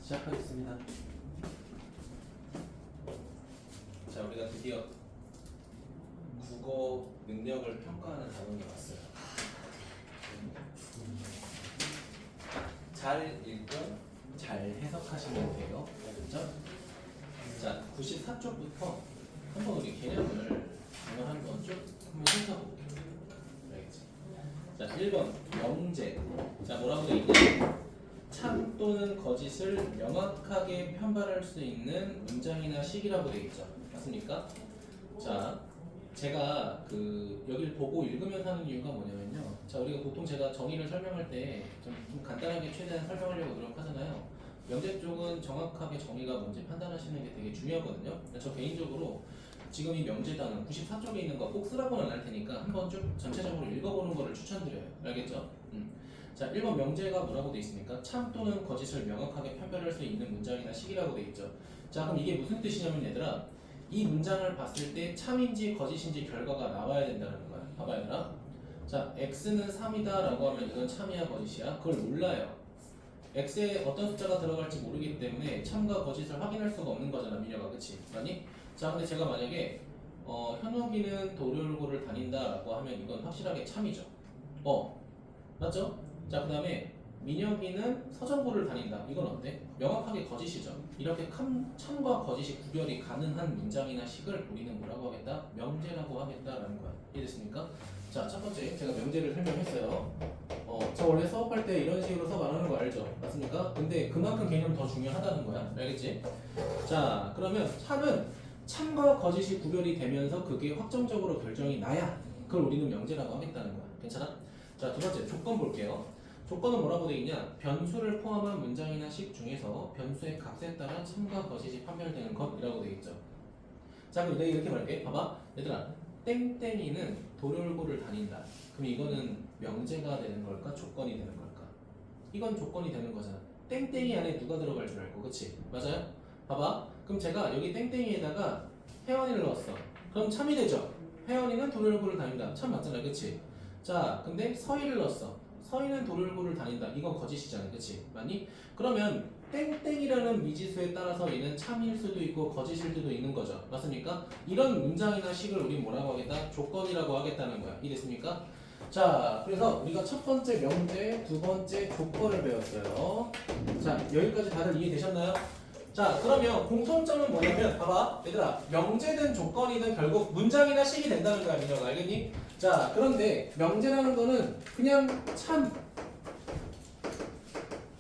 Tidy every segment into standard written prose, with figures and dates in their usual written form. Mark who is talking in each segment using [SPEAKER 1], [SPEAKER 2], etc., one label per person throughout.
[SPEAKER 1] 시작하겠습니다. 자, 우리가 드디어 국어 능력을 평가하는 단원이 왔어요. 잘 읽고 잘 해석하시면 돼요. 그렇죠? 자, 94쪽부터 한번 우리 개념을 한번 쭉 한번 훑어볼게요. 알겠지? 자, 1번 명제. 자, 뭐라고 되어 있냐? 참 또는 거짓을 명확하게 편발할 수 있는 문장이나 식이라고 되어 있죠. 맞습니까? 자, 제가 여기를 보고 읽으면서 하는 이유가 뭐냐면요. 자, 우리가 보통 제가 정의를 설명할 때 좀 간단하게 최대한 설명하려고 노력하잖아요. 명제 쪽은 정확하게 정의가 뭔지 판단하시는 게 되게 중요하거든요. 저 개인적으로 지금 이 명제단은 94쪽에 있는 거 꼭 쓰라고는 안 할 테니까 한번 쭉 전체적으로 읽어보는 거를 추천드려요. 알겠죠? 자, 1번 명제가 뭐라고 되어 있습니까? 참 또는 거짓을 명확하게 판별할 수 있는 문장이나 식이라고 되어 있죠. 자, 그럼 이게 무슨 뜻이냐면 얘들아, 이 문장을 봤을 때 참인지 거짓인지 결과가 나와야 된다는 거야. 봐봐 얘들아. 자, x는 3이다 라고 하면 이건 참이야 거짓이야? 그걸 몰라요. x에 어떤 숫자가 들어갈지 모르기 때문에 참과 거짓을 확인할 수가 없는 거잖아, 민혁아. 그치? 아니? 자, 근데 제가 만약에 현욱이는 도료고를 다닌다 라고 하면 이건 확실하게 참이죠. 맞죠? 자, 그 다음에 민혁이는 서정고를 다닌다. 이건 어때? 명확하게 거짓이죠. 이렇게 참과 거짓이 구별이 가능한 문장이나 식을 우리는 뭐라고 하겠다? 명제라고 하겠다라는 거야. 이해됐습니까? 자, 첫 번째 제가 명제를 설명했어요. 저 원래 수업할 때 이런 식으로 수업 안 하는 거 알죠? 맞습니까? 근데 그만큼 개념이 더 중요하다는 거야. 알겠지? 자, 그러면 참은 참과 거짓이 구별이 되면서 그게 확정적으로 결정이 나야 그걸 우리는 명제라고 하겠다는 거야. 괜찮아? 자, 두 번째 조건 볼게요. 조건은 뭐라고 되어 있냐? 변수를 포함한 문장이나 식 중에서 변수의 값에 따라 참과 거짓이 판별되는 것이라고 되어 있죠. 자, 그럼 내가 이렇게 말할게. 봐봐. 얘들아, 땡땡이는 도료고를 다닌다. 그럼 이거는 명제가 되는 걸까? 조건이 되는 걸까? 이건 조건이 되는 거잖아. 땡땡이 안에 누가 들어갈 줄 알고, 그치? 맞아요? 봐봐. 그럼 제가 여기 땡땡이에다가 혜원이를 넣었어. 그럼 참이 되죠? 혜원이는 도료고를 다닌다. 참 맞잖아, 그치? 자, 근데 서희를 넣었어. 서희는 도료고를 다닌다. 이건 거짓이잖아, 그치? 맞니? 그러면 땡땡이라는 미지수에 따라서 얘는 참일 수도 있고 거짓일 수도 있는 거죠. 맞습니까? 이런 문장이나 식을 우리 뭐라고 하겠다? 조건이라고 하겠다는 거야. 이해됐습니까? 자, 그래서 우리가 첫 번째 명제, 두 번째 조건을 배웠어요. 자, 여기까지 다들 이해되셨나요? 자, 그러면 공통점은 뭐냐면 봐봐 얘들아, 명제든 조건이든 결국 문장이나 식이 된다는 거야. 민혁아, 알겠니? 자, 그런데 명제라는 거는 그냥 참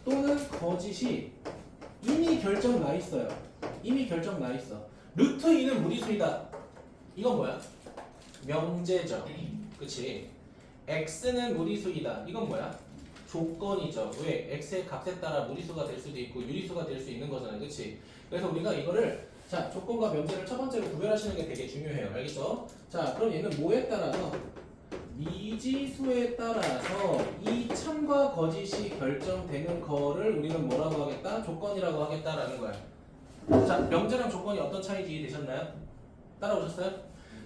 [SPEAKER 1] 또는 거짓이 이미 결정 나 있어요. 이미 결정 나 있어. 루트 2는 무리수이다. 이건 뭐야? 명제죠. 그치? x는 무리수이다. 이건 뭐야? 조건이죠. 왜? x의 값에 따라 무리수가 될 수도 있고 유리수가 될 수 있는 거잖아요. 그치? 그래서 우리가 이거를 자, 조건과 명제를 첫 번째로 구별하시는 게 되게 중요해요. 알겠죠? 자, 그럼 얘는 뭐에 따라서? 미지수에 따라서 이 참과 거짓이 결정되는 거를 우리는 뭐라고 하겠다? 조건이라고 하겠다라는 거야. 자, 명제랑 조건이 어떤 차이인지 이해되셨나요? 따라오셨어요?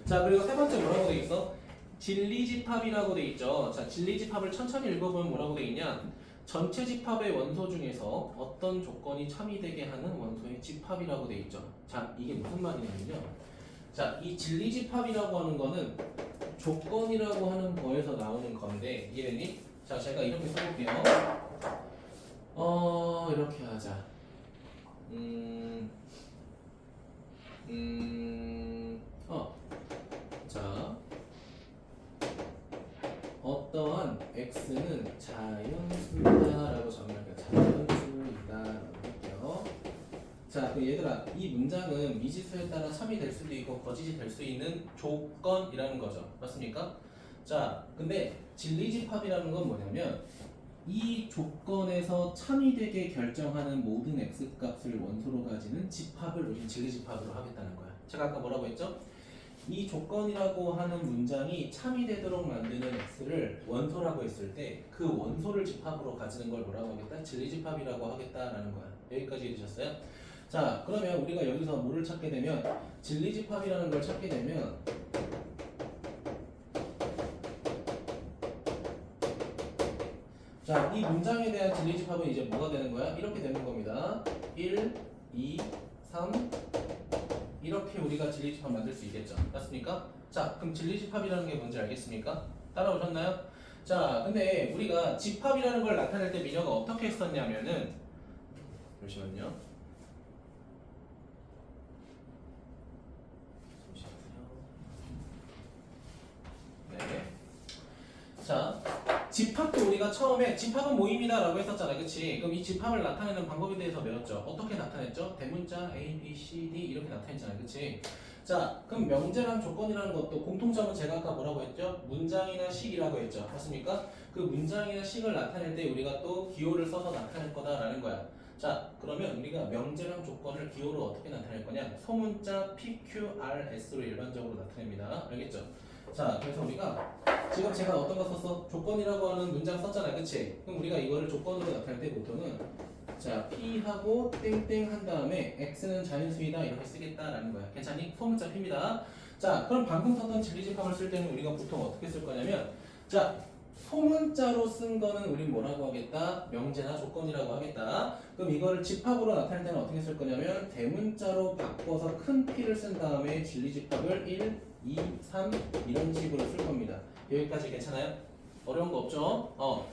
[SPEAKER 1] 자, 그리고 세 번째 뭐라고 돼 있어? 진리집합이라고 돼 있죠. 자, 진리집합을 천천히 읽어보면 뭐라고 돼 있냐? 전체 집합의 원소 중에서 어떤 조건이 참이 되게 하는 원소의 집합이라고 돼 있죠. 자, 이게 무슨 말이냐면요. 자, 이 진리집합이라고 하는 거는 조건이라고 하는 거에서 나오는 건데, 이해됐니? 자, 제가 이렇게 써볼게요. 이렇게 하자. 자, 어떠한 x는 자연수다라고 정의할게요. 자연수이다라고 할게요. 자, 그 얘들아, 이 문장은 미지수에 따라 참이 될 수도 있고 거짓이 될 수 있는 조건이라는 거죠. 맞습니까? 자, 근데 진리집합이라는 건 뭐냐면 이 조건에서 참이 되게 결정하는 모든 x값을 원소로 가지는 집합을 우리는 진리집합으로 하겠다는 거야. 제가 아까 뭐라고 했죠? 이 조건이라고 하는 문장이 참이 되도록 만드는 x를 원소라고 했을 때 그 원소를 집합으로 가지는 걸 뭐라고 하겠다? 진리집합이라고 하겠다라는 거야. 여기까지 이해되셨어요? 자, 그러면 우리가 여기서 뭐를 찾게 되면 진리집합이라는 걸 찾게 되면 자, 이 문장에 대한 진리집합은 이제 뭐가 되는 거야? 이렇게 되는 겁니다. 1, 2, 3 이렇게 우리가 진리집합 만들 수 있겠죠. 맞습니까? 자, 그럼 진리집합이라는 게 뭔지 알겠습니까? 따라오셨나요? 자, 근데 우리가 집합이라는 걸 나타낼 때 민혁가 어떻게 했었냐면은 잠시만요. 네. 자, 집합도 우리가 처음에 집합은 모임이다라고 했었잖아요. 그치? 그럼 이 집합을 나타내는 방법에 대해서 배웠죠. 어떻게 나타냈죠? 대문자 A, B, C, D 이렇게 나타냈잖아요. 그치? 자, 그럼 명제랑 조건이라는 것도 공통점은 제가 아까 뭐라고 했죠? 문장이나 식이라고 했죠. 맞습니까? 그 문장이나 식을 나타낼 때 우리가 또 기호를 써서 나타낼 거다라는 거야. 자, 그러면 우리가 명제랑 조건을 기호로 어떻게 나타낼 거냐? 소문자 P, Q, R, S로 일반적으로 나타냅니다. 알겠죠? 자, 그래서 우리가 지금 제가 어떤 거 썼어? 조건이라고 하는 문장 썼잖아요. 그치? 그럼 우리가 이거를 조건으로 나타낼 때 보통은 자, P하고 땡땡 한 다음에 X는 자연수이다 이렇게 쓰겠다라는 거야. 괜찮니? 소문자 P입니다. 자, 그럼 방금 썼던 진리집합을 쓸 때는 우리가 보통 어떻게 쓸 거냐면 자, 소문자로 쓴 거는 우린 뭐라고 하겠다? 명제나 조건이라고 하겠다. 그럼 이거를 집합으로 나타낼 때는 어떻게 쓸 거냐면 대문자로 바꿔서 큰 P를 쓴 다음에 진리집합을 1, 2, 3 이런 식으로 쓸 겁니다. 여기까지 괜찮아요? 어려운 거 없죠?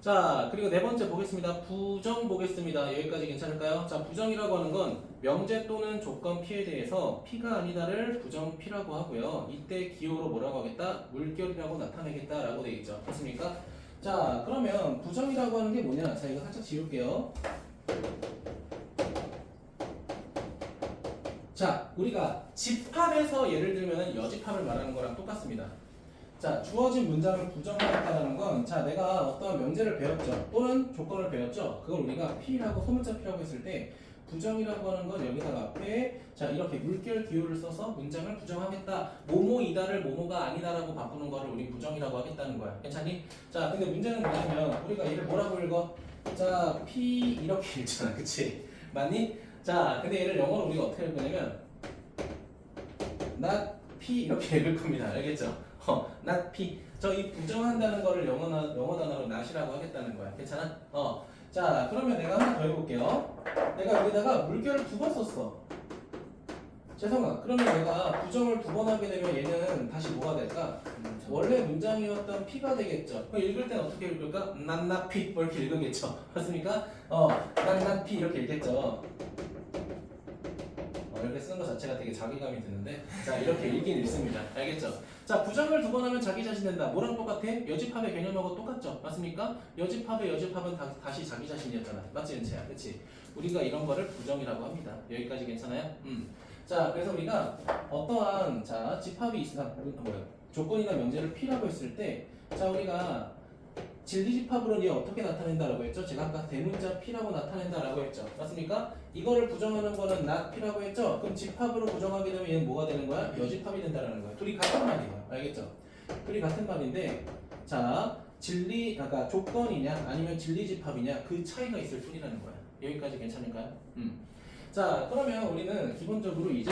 [SPEAKER 1] 자, 그리고 네 번째 보겠습니다. 부정 보겠습니다. 여기까지 괜찮을까요? 자, 부정이라고 하는 건 명제 또는 조건 P에 대해서 P가 아니다를 부정 P라고 하고요. 이때 기호로 뭐라고 하겠다? 물결이라고 나타내겠다라고 되어 있죠. 맞습니까? 자, 그러면 부정이라고 하는 게 뭐냐? 자, 이거 살짝 지울게요. 자, 우리가 집합에서 예를 들면 여집합을 말하는 거랑 똑같습니다. 자, 주어진 문장을 부정하겠다는 건, 자, 내가 어떤 명제를 배웠죠. 또는 조건을 배웠죠. 그걸 우리가 P라고, 소문자 P라고 했을 때, 부정이라고 하는 건 여기다가 앞에, 자, 이렇게 물결 기호를 써서 문장을 부정하겠다. 뭐뭐이다를 뭐뭐가 아니다라고 바꾸는 거를 우리 부정이라고 하겠다는 거야. 괜찮니? 자, 근데 문제는 뭐냐면, 우리가 얘를 뭐라고 읽어? 자, P 이렇게 읽잖아. 그치? 맞니? 자, 근데 얘를 영어로 우리가 어떻게 읽냐면, not P 이렇게 읽을 겁니다. 알겠죠? not P. 저 이 부정한다는 거를 영어 단어로 not이라고 하겠다는 거야. 괜찮아? 자, 그러면 내가 하나 더 해볼게요. 내가 여기다가 물결을 두 번 썼어. 죄송아. 그러면 내가 부정을 두 번 하게 되면 얘는 다시 뭐가 될까? 원래 문장이었던 P가 되겠죠. 그럼 읽을 땐 어떻게 읽을까? not P 이렇게 읽으겠죠. 맞습니까? not P 이렇게 읽겠죠. 이렇게 쓰는 것 자체가 되게 자괴감이 드는데 자 이렇게 읽긴 읽습니다. 알겠죠? 자 부정을 두 번 하면 자기 자신 된다. 뭐랑 똑같아? 여집합의 개념하고 똑같죠? 맞습니까? 여집합은 다시 자기 자신이었잖아. 맞지 은채야? 그치? 우리가 이런 거를 부정이라고 합니다. 여기까지 괜찮아요? 자 그래서 우리가 어떠한 자 집합이 있으나 조건이나 명제를 P라고 했을 때 자 우리가 진리집합으로 얘 어떻게 나타낸다라고 했죠? 제가 아까 대문자 P라고 나타낸다라고 했죠. 맞습니까? 이거를 부정하는 거는 not P라고 했죠? 그럼 집합으로 부정하게 되면 얘는 뭐가 되는 거야? 여집합이 된다라는 거야. 둘이 같은 말이에요. 알겠죠? 둘이 같은 말인데 자 그러니까 조건이냐 아니면 진리집합이냐 그 차이가 있을 뿐이라는 거야. 여기까지 괜찮을까요? 자 그러면 우리는 기본적으로 이제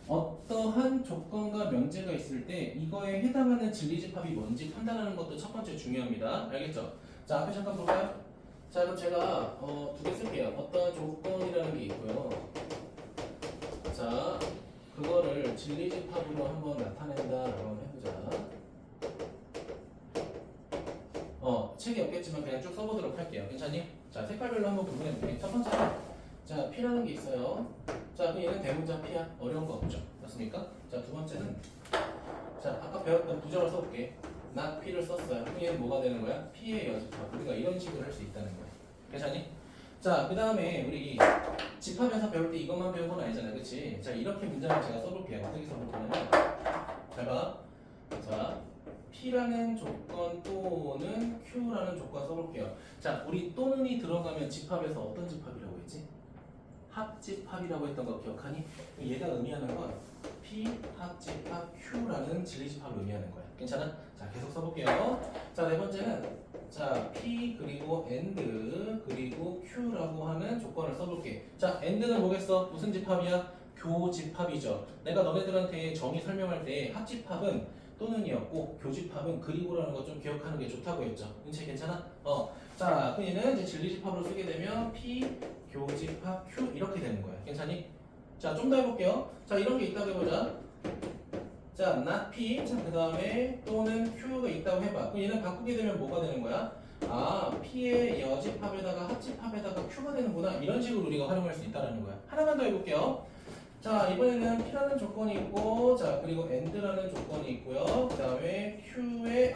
[SPEAKER 1] 어떠한 조건과 명제가 있을 때 이거에 해당하는 진리집합이 뭔지 판단하는 것도 첫 번째 중요합니다. 알겠죠? 자 앞에 잠깐 볼까요? 자 그럼 제가 두 개 쓸게요. 어떠한 조건이라는 게 있고요. 자 그거를 진리집합으로 한번 나타낸다라고 한번 해보자. 책이 없겠지만 그냥 쭉 써보도록 할게요. 괜찮니? 자 색깔별로 한번 구분해볼게요. 첫 번째 자 P라는 게 있어요. 자 그럼 얘는 대문자 P야. 어려운 거 없죠? 맞습니까? 자 두 번째는 자 아까 배웠던 부정을 써볼게. not P를 썼어요. 그럼 얘는 뭐가 되는 거야? P의 여집합. 우리가 이런 식으로 할 수 있다는 거야. 괜찮니? 자 그 다음에 우리 집합에서 배울 때 이것만 배운 건 아니잖아요. 그치? 자 이렇게 문장을 제가 써볼게요. 어떻게 써볼 거냐면 잘 봐. 자 P라는 조건 또는 Q라는 조건 써볼게요. 자 우리 또는이 들어가면 집합에서 어떤 집합이라고 했지? 합집합이라고 했던 거 기억하니? 얘가 의미하는 건 P 합집합 Q라는 진리집합을 의미하는 거야. 괜찮아? 자 계속 써볼게요. 자 네 번째는 자 P 그리고 AND 그리고 Q라고 하는 조건을 써볼게. 자 AND는 뭐겠어? 무슨 집합이야? 교집합이죠. 내가 너네들한테 정의 설명할 때 합집합은 또는이었고 교집합은 그리고라는 거 좀 기억하는 게 좋다고 했죠. 은채 괜찮아? 자, 그럼 얘는 이제 진리집합으로 쓰게 되면 P 교집합 Q 이렇게 되는 거야. 괜찮니? 자, 좀 더 해볼게요. 자, 이런 게 있다고 해보자. 자, not P. 자, 그 다음에 또는 Q가 있다고 해봐. 그럼 얘는 바꾸게 되면 뭐가 되는 거야? 아, P의 여집합에다가 합집합에다가 Q가 되는구나. 이런 식으로 우리가 활용할 수 있다는 거야. 하나만 더 해볼게요. 자, 이번에는 P라는 조건이 있고, 자, 그리고 AND라는 조건이 있고요. 그 다음에 Q의,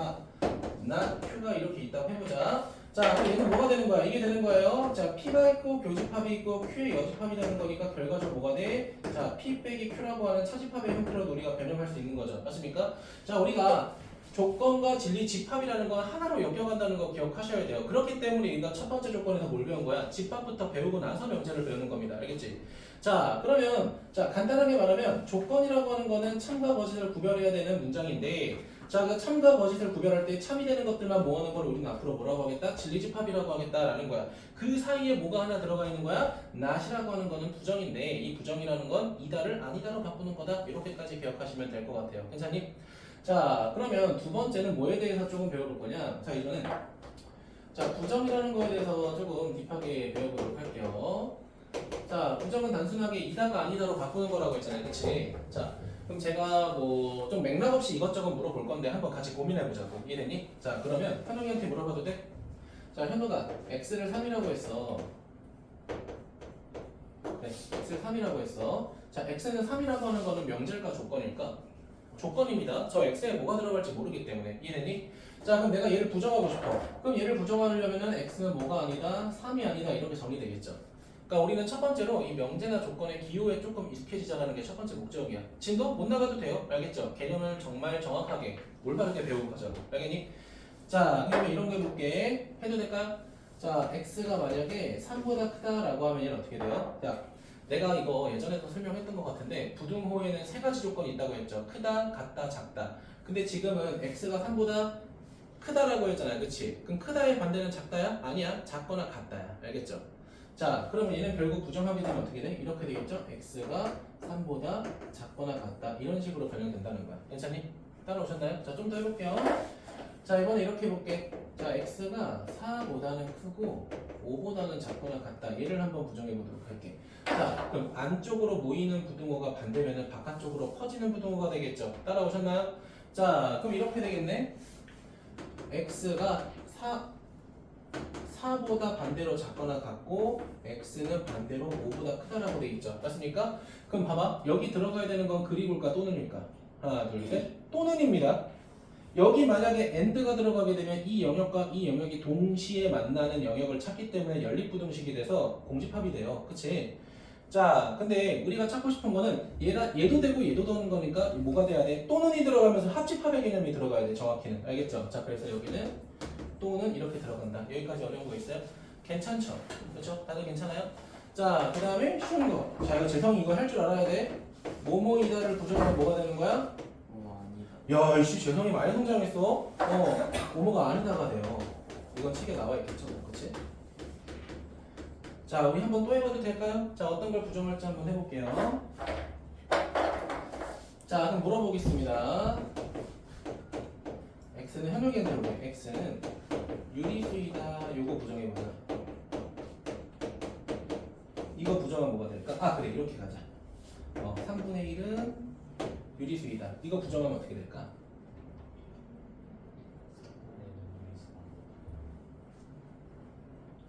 [SPEAKER 1] not Q가 이렇게 있다고 해보자. 자, 그럼 얘는 뭐가 되는 거야? 이게 되는 거예요. 자, P가 있고, 교집합이 있고, Q의 여집합이 되는 거니까 결과적으로 뭐가 돼? 자, P 빼기 Q라고 하는 차집합의 형태로 우리가 변형할 수 있는 거죠. 맞습니까? 자, 우리가 조건과 진리 집합이라는 건 하나로 엮여간다는 거 기억하셔야 돼요. 그렇기 때문에 우리가 첫 번째 조건에서 뭘 배운 거야? 집합부터 배우고 나서 명제를 배우는 겁니다. 알겠지? 자, 그러면 자, 간단하게 말하면 조건이라고 하는 거는 참과 거짓을 구별해야 되는 문장인데, 자, 그 참과 거짓을 구별할 때 참이 되는 것들만 모아놓은 걸 우리는 앞으로 뭐라고 하겠다? 진리집합이라고 하겠다라는 거야. 그 사이에 뭐가 하나 들어가 있는 거야? not이라고 하는 거는 부정인데, 이 부정이라는 건 이다를 아니다로 바꾸는 거다. 이렇게까지 기억하시면 될 것 같아요. 괜찮니? 자, 그러면 두 번째는 뭐에 대해서 조금 배워볼 거냐? 자, 이거는 자, 부정이라는 거에 대해서 조금 딥하게 배워보도록 할게요. 자, 부정은 단순하게 이다가 아니다로 바꾸는 거라고 했잖아요. 그치? 자, 그럼 제가 뭐 좀 맥락 없이 이것저것 물어볼 건데 한번 같이 고민해보자고. 이해됐니? 자, 그러면 현웅이한테 물어봐도 돼? 자, 현우가 x를 3이라고 했어. 네, x를 3이라고 했어. 자, x는 3이라고 하는 거는 명제일까 조건일까? 조건입니다. 저 x에 뭐가 들어갈지 모르기 때문에. 이해됐니? 자, 그럼 내가 얘를 부정하고 싶어. 그럼 얘를 부정하려면은 x는 뭐가 아니다? 3이 아니다. 이렇게 정리되겠죠. 그러니까 우리는 첫 번째로 이 명제나 조건의 기호에 조금 익숙해지자는 게 첫 번째 목적이야. 진도 못 나가도 돼요. 알겠죠? 개념을 정말 정확하게 올바르게 배우고 가자고. 알겠니? 자, 그러면 이런 거 해볼게. 해도 될까? 자, x가 만약에 3보다 크다라고 하면 얘는 어떻게 돼요? 자, 내가 이거 예전에도 설명했던 것 같은데 부등호에는 세 가지 조건이 있다고 했죠. 크다, 같다, 작다. 근데 지금은 x가 3보다 크다라고 했잖아요. 그치? 그럼 크다의 반대는 작다야? 아니야. 작거나 같다야. 알겠죠? 자, 그러면 얘는 결국 부정하게 되면 어떻게 돼? 이렇게 되겠죠? x가 3보다 작거나 같다. 이런 식으로 변형된다는 거야. 괜찮니? 따라오셨나요? 자, 좀 더 해볼게요. 자, 이번에 이렇게 해볼게. 자, x가 4보다는 크고 5보다는 작거나 같다. 얘를 한번 부정해 보도록 할게. 자, 그럼 안쪽으로 모이는 부등호가 반대면은 바깥쪽으로 퍼지는 부등호가 되겠죠? 따라오셨나요? 자, 그럼 이렇게 되겠네. x가 4보다 반대로 작거나 같고 x는 반대로 5보다 크다라고 돼 있죠. 맞습니까? 그럼 봐봐. 여기 들어가야 되는 건 그리고일까 또는일까? 하나, 둘, 셋. 또는입니다. 여기 만약에 AND가 들어가게 되면 이 영역과 이 영역이 동시에 만나는 영역을 찾기 때문에 연립부등식이 돼서 공집합이 돼요. 그치? 자, 근데 우리가 찾고 싶은 거는 얘도 되고 얘도 되는 거니까 뭐가 돼야 돼? 또는이 들어가면서 합집합의 개념이 들어가야 돼. 정확히는. 알겠죠? 자, 그래서 여기는 또는 이렇게 들어간다. 여기까지 어려운 거 있어요? 괜찮죠? 그렇죠? 다들 괜찮아요? 자, 그 다음에 쉬운 거. 자, 이거 재성이 이거 할 줄 알아야 돼. 뭐뭐이다를 부정하면 뭐가 되는 거야? 야, 이씨 재성이 많이 성장했어. 뭐뭐가 아니다가 돼요. 이건 책에 나와 있겠죠? 그렇지? 자, 우리 한번 또 해봐도 될까요? 자, 어떤 걸 부정할지 한번 해볼게요. 자, 그럼 물어보겠습니다. x는 현역인데 우리 x는 유리수이다. 요거 부정해보자. 이거 부정하면 뭐가 될까? 아, 그래, 이렇게 가자. 3분의 1은 유리수이다. 이거 부정하면 어떻게 될까?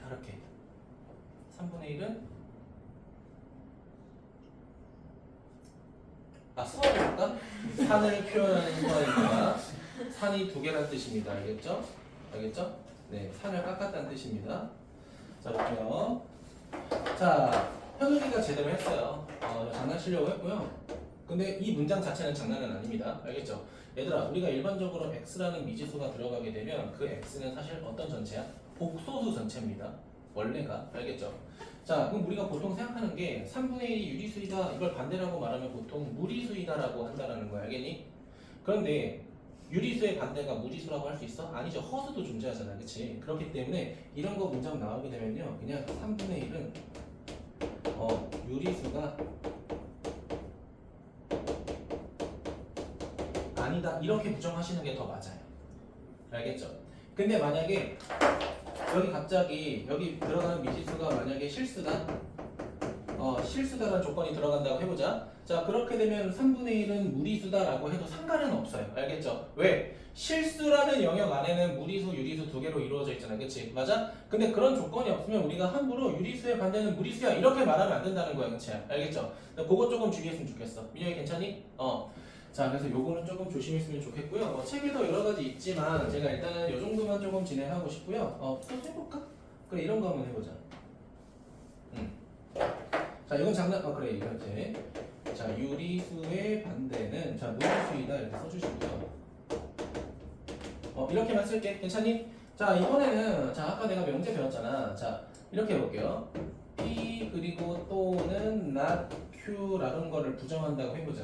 [SPEAKER 1] 다르게 3분의 1은 수학해볼까? 산을 표현하는 수학입니다. 산이 두 개란 뜻입니다. 알겠죠? 알겠죠? 네, 산을 깎았다는 뜻입니다. 자, 볼게요. 자, 현욱이가 제대로 했어요. 장난치려고 했고요. 근데 이 문장 자체는 장난은 아닙니다. 알겠죠? 얘들아, 우리가 일반적으로 x라는 미지수가 들어가게 되면 그 x는 사실 어떤 전체야? 복소수 전체입니다. 원래가. 알겠죠? 자, 그럼 우리가 보통 생각하는 게 3분의 1이 유리수이다. 이걸 반대라고 말하면 보통 무리수이다라고 한다는 거야. 알겠니? 그런데 유리수의 반대가 무리수라고 할 수 있어? 아니죠. 허수도 존재하잖아. 그치? 그렇기 때문에 이런 거 문장 나오게 되면요. 그냥 3분의 1은 유리수가 아니다. 이렇게 부정하시는 게 더 맞아요. 알겠죠? 근데 만약에 여기 갑자기 여기 들어가는 미지수가 만약에 실수다. 실수다라는 조건이 들어간다고 해보자. 자, 그렇게 되면 3분의 1은 무리수다라고 해도 상관은 없어요. 알겠죠? 왜? 실수라는 영역 안에는 무리수, 유리수 두 개로 이루어져 있잖아. 그치? 맞아? 근데 그런 조건이 없으면 우리가 함부로 유리수의 반대는 무리수야 이렇게 말하면 안 된다는 거야. 그치? 알겠죠? 그거 조금 주의했으면 좋겠어. 민영이 괜찮니? 자, 그래서 요거는 조금 조심했으면 좋겠고요. 책에도 여러 가지 있지만 제가 일단은 요 정도만 조금 진행하고 싶고요. 또 해볼까? 그래, 이런 거 한번 해보자. 자, 이건 그래, 이렇게. 자, 유리수의 반대는, 자, 무리수이다. 이렇게 써주시고요. 이렇게만 쓸게. 괜찮니? 자, 이번에는, 자, 아까 내가 명제 배웠잖아. 자, 이렇게 해볼게요. P 그리고 또는 not Q라는 거를 부정한다고 해보자.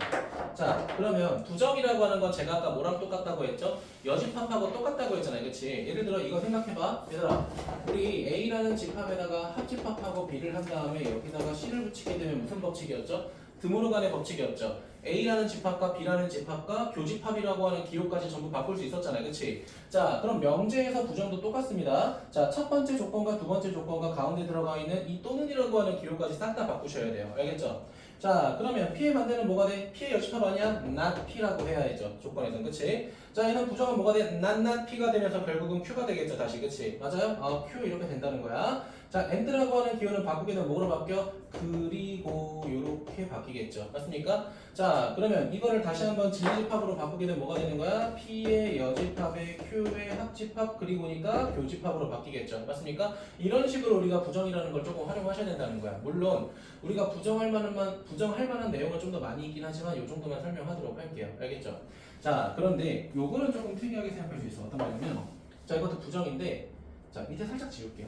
[SPEAKER 1] 자, 그러면 부정이라고 하는 건 제가 아까 뭐랑 똑같다고 했죠? 여집합하고 똑같다고 했잖아요. 그치? 예를 들어 이거 생각해봐. 얘들아, 우리 A라는 집합에다가 합집합하고 B를 한 다음에 여기다가 C를 붙이게 되면 무슨 법칙이었죠? 드모르간의 법칙이었죠. A라는 집합과 B라는 집합과 교집합이라고 하는 기호까지 전부 바꿀 수 있었잖아요. 그치? 자, 그럼 명제에서 부정도 똑같습니다. 자, 첫 번째 조건과 두 번째 조건과 가운데 들어가 있는 이 또는이라고 하는 기호까지 싹 다 바꾸셔야 돼요. 알겠죠? 자, 그러면 P의 반대는 뭐가 돼? P의 여집합 아니야? not P라고 해야죠. 조건에서는. 그치? 자, 얘는 부정은 뭐가 돼? not P가 되면서 결국은 Q가 되겠죠. 다시. 그치? 맞아요? Q 이렇게 된다는 거야. 자, and라고 하는 기호는 바꾸게 되면 뭐로 바뀌어? 그리고 이렇게 바뀌겠죠. 맞습니까? 자, 그러면 이거를 다시 한번 진리집합으로 바꾸게 되면 뭐가 되는 거야? P의 여집합에 Q의 합집합 그리고니까 교집합으로 바뀌겠죠. 맞습니까? 이런 식으로 우리가 부정이라는 걸 조금 활용하셔야 된다는 거야. 물론 우리가 부정할 만한 내용은 좀 더 많이 있긴 하지만 이 정도만 설명하도록 할게요. 알겠죠? 자, 그런데 요거는 조금 특이하게 생각할 수 있어. 어떤 말이냐면, 자, 이것도 부정인데, 자, 밑에 살짝 지울게요.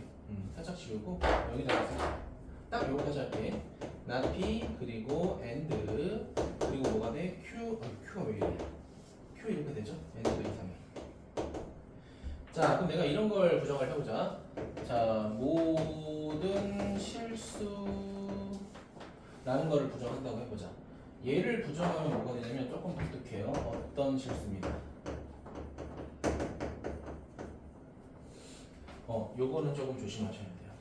[SPEAKER 1] 살짝 지우고 여기다가 딱 요거까지 할게. not P 그리고 and 그리고 뭐가 돼? Q가 왜 이래? Q 이렇게 되죠? and도 이상해. 자, 그럼 내가 이런 걸 부정을 해보자. 자, 모든 실수라는 거를 부정한다고 해보자. 얘를 부정하면 뭐가 되냐면 조금 독특해요. 어떤 실수입니다. 요거는 조금 조심하셔야 돼요.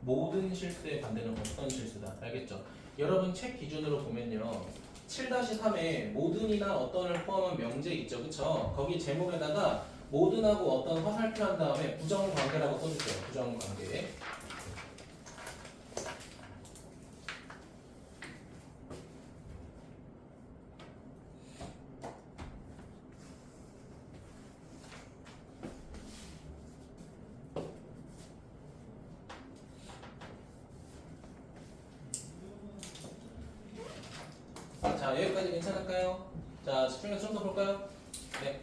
[SPEAKER 1] 모든 실수의 반대는 어떤 실수다. 알겠죠? 여러분 책 기준으로 보면요. 7-3에 모든이나 어떤을 포함한 명제 있죠. 그쵸? 거기 제목에다가 모든하고 어떤 화살표한 다음에 부정관계라고 써주세요. 부정관계. 자, 여기까지 괜찮을까요? 자, 집중해서 좀 더 볼까요? 네.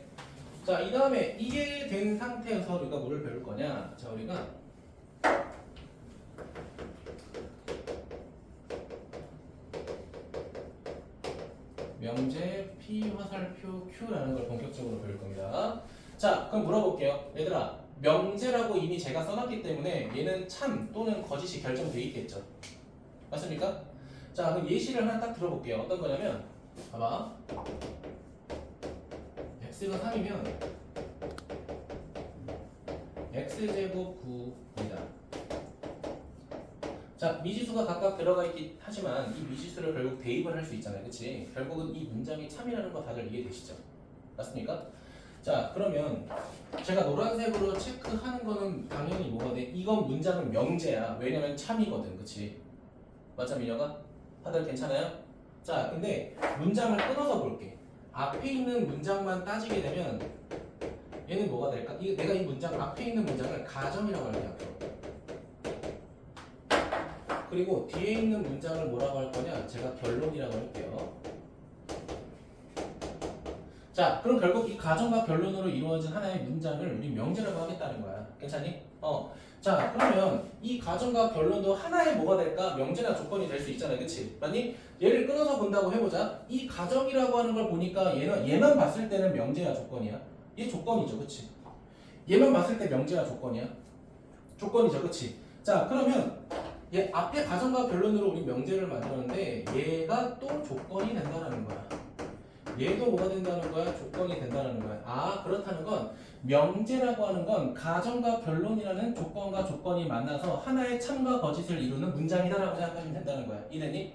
[SPEAKER 1] 자, 이 다음에 이게 된 상태에서 우리가 뭐를 배울 거냐? 자, 우리가 명제 P 화살표 Q라는 걸 본격적으로 배울 겁니다. 자, 그럼 물어볼게요. 얘들아, 명제라고 이미 제가 써놨기 때문에 얘는 참 또는 거짓이 결정돼 있겠죠. 맞습니까? 자, 그럼 예시를 하나 딱 들어볼게요. 어떤 거냐면, 봐봐. x가 3이면 x제곱 9입니다. 자, 미지수가 각각 들어가 있긴 하지만 이 미지수를 결국 대입을 할 수 있잖아요. 그치? 결국은 이 문장이 참이라는 거 다들 이해되시죠? 맞습니까? 자, 그러면 제가 노란색으로 체크하는 거는 당연히 뭐가 돼? 이건 문장은 명제야. 왜냐면 참이거든. 그치? 맞죠, 민혁아? 다들 괜찮아요? 자, 근데 문장을 끊어서 볼게. 앞에 있는 문장만 따지게 되면 얘는 뭐가 될까? 내가 이 문장 앞에 있는 문장을 가정이라고 할게요. 그리고 뒤에 있는 문장을 뭐라고 할 거냐? 제가 결론이라고 할게요. 자, 그럼 결국 이 가정과 결론으로 이루어진 하나의 문장을 우리 명제라고 하겠다는 거야. 괜찮니? 자, 그러면 이 가정과 결론도 하나의 뭐가 될까? 명제나 조건이 될 수 있잖아요. 그치? 맞니? 얘를 끊어서 본다고 해보자. 이 가정이라고 하는 걸 보니까 얘만 봤을 때는 명제야, 조건이야? 얘 조건이죠. 그치? 얘만 봤을 때 명제야, 조건이야? 조건이죠. 그치? 자, 그러면 얘 앞에 가정과 결론으로 우리 명제를 만들었는데 얘가 또 조건이 된다는 거야. 얘도 뭐가 된다는 거야? 조건이 된다는 거야. 아, 그렇다는 건 명제라고 하는 건 가정과 변론이라는 조건과 조건이 만나서 하나의 참과 거짓을 이루는 문장이다라고 생각하시면 된다는 거야. 이해됐니?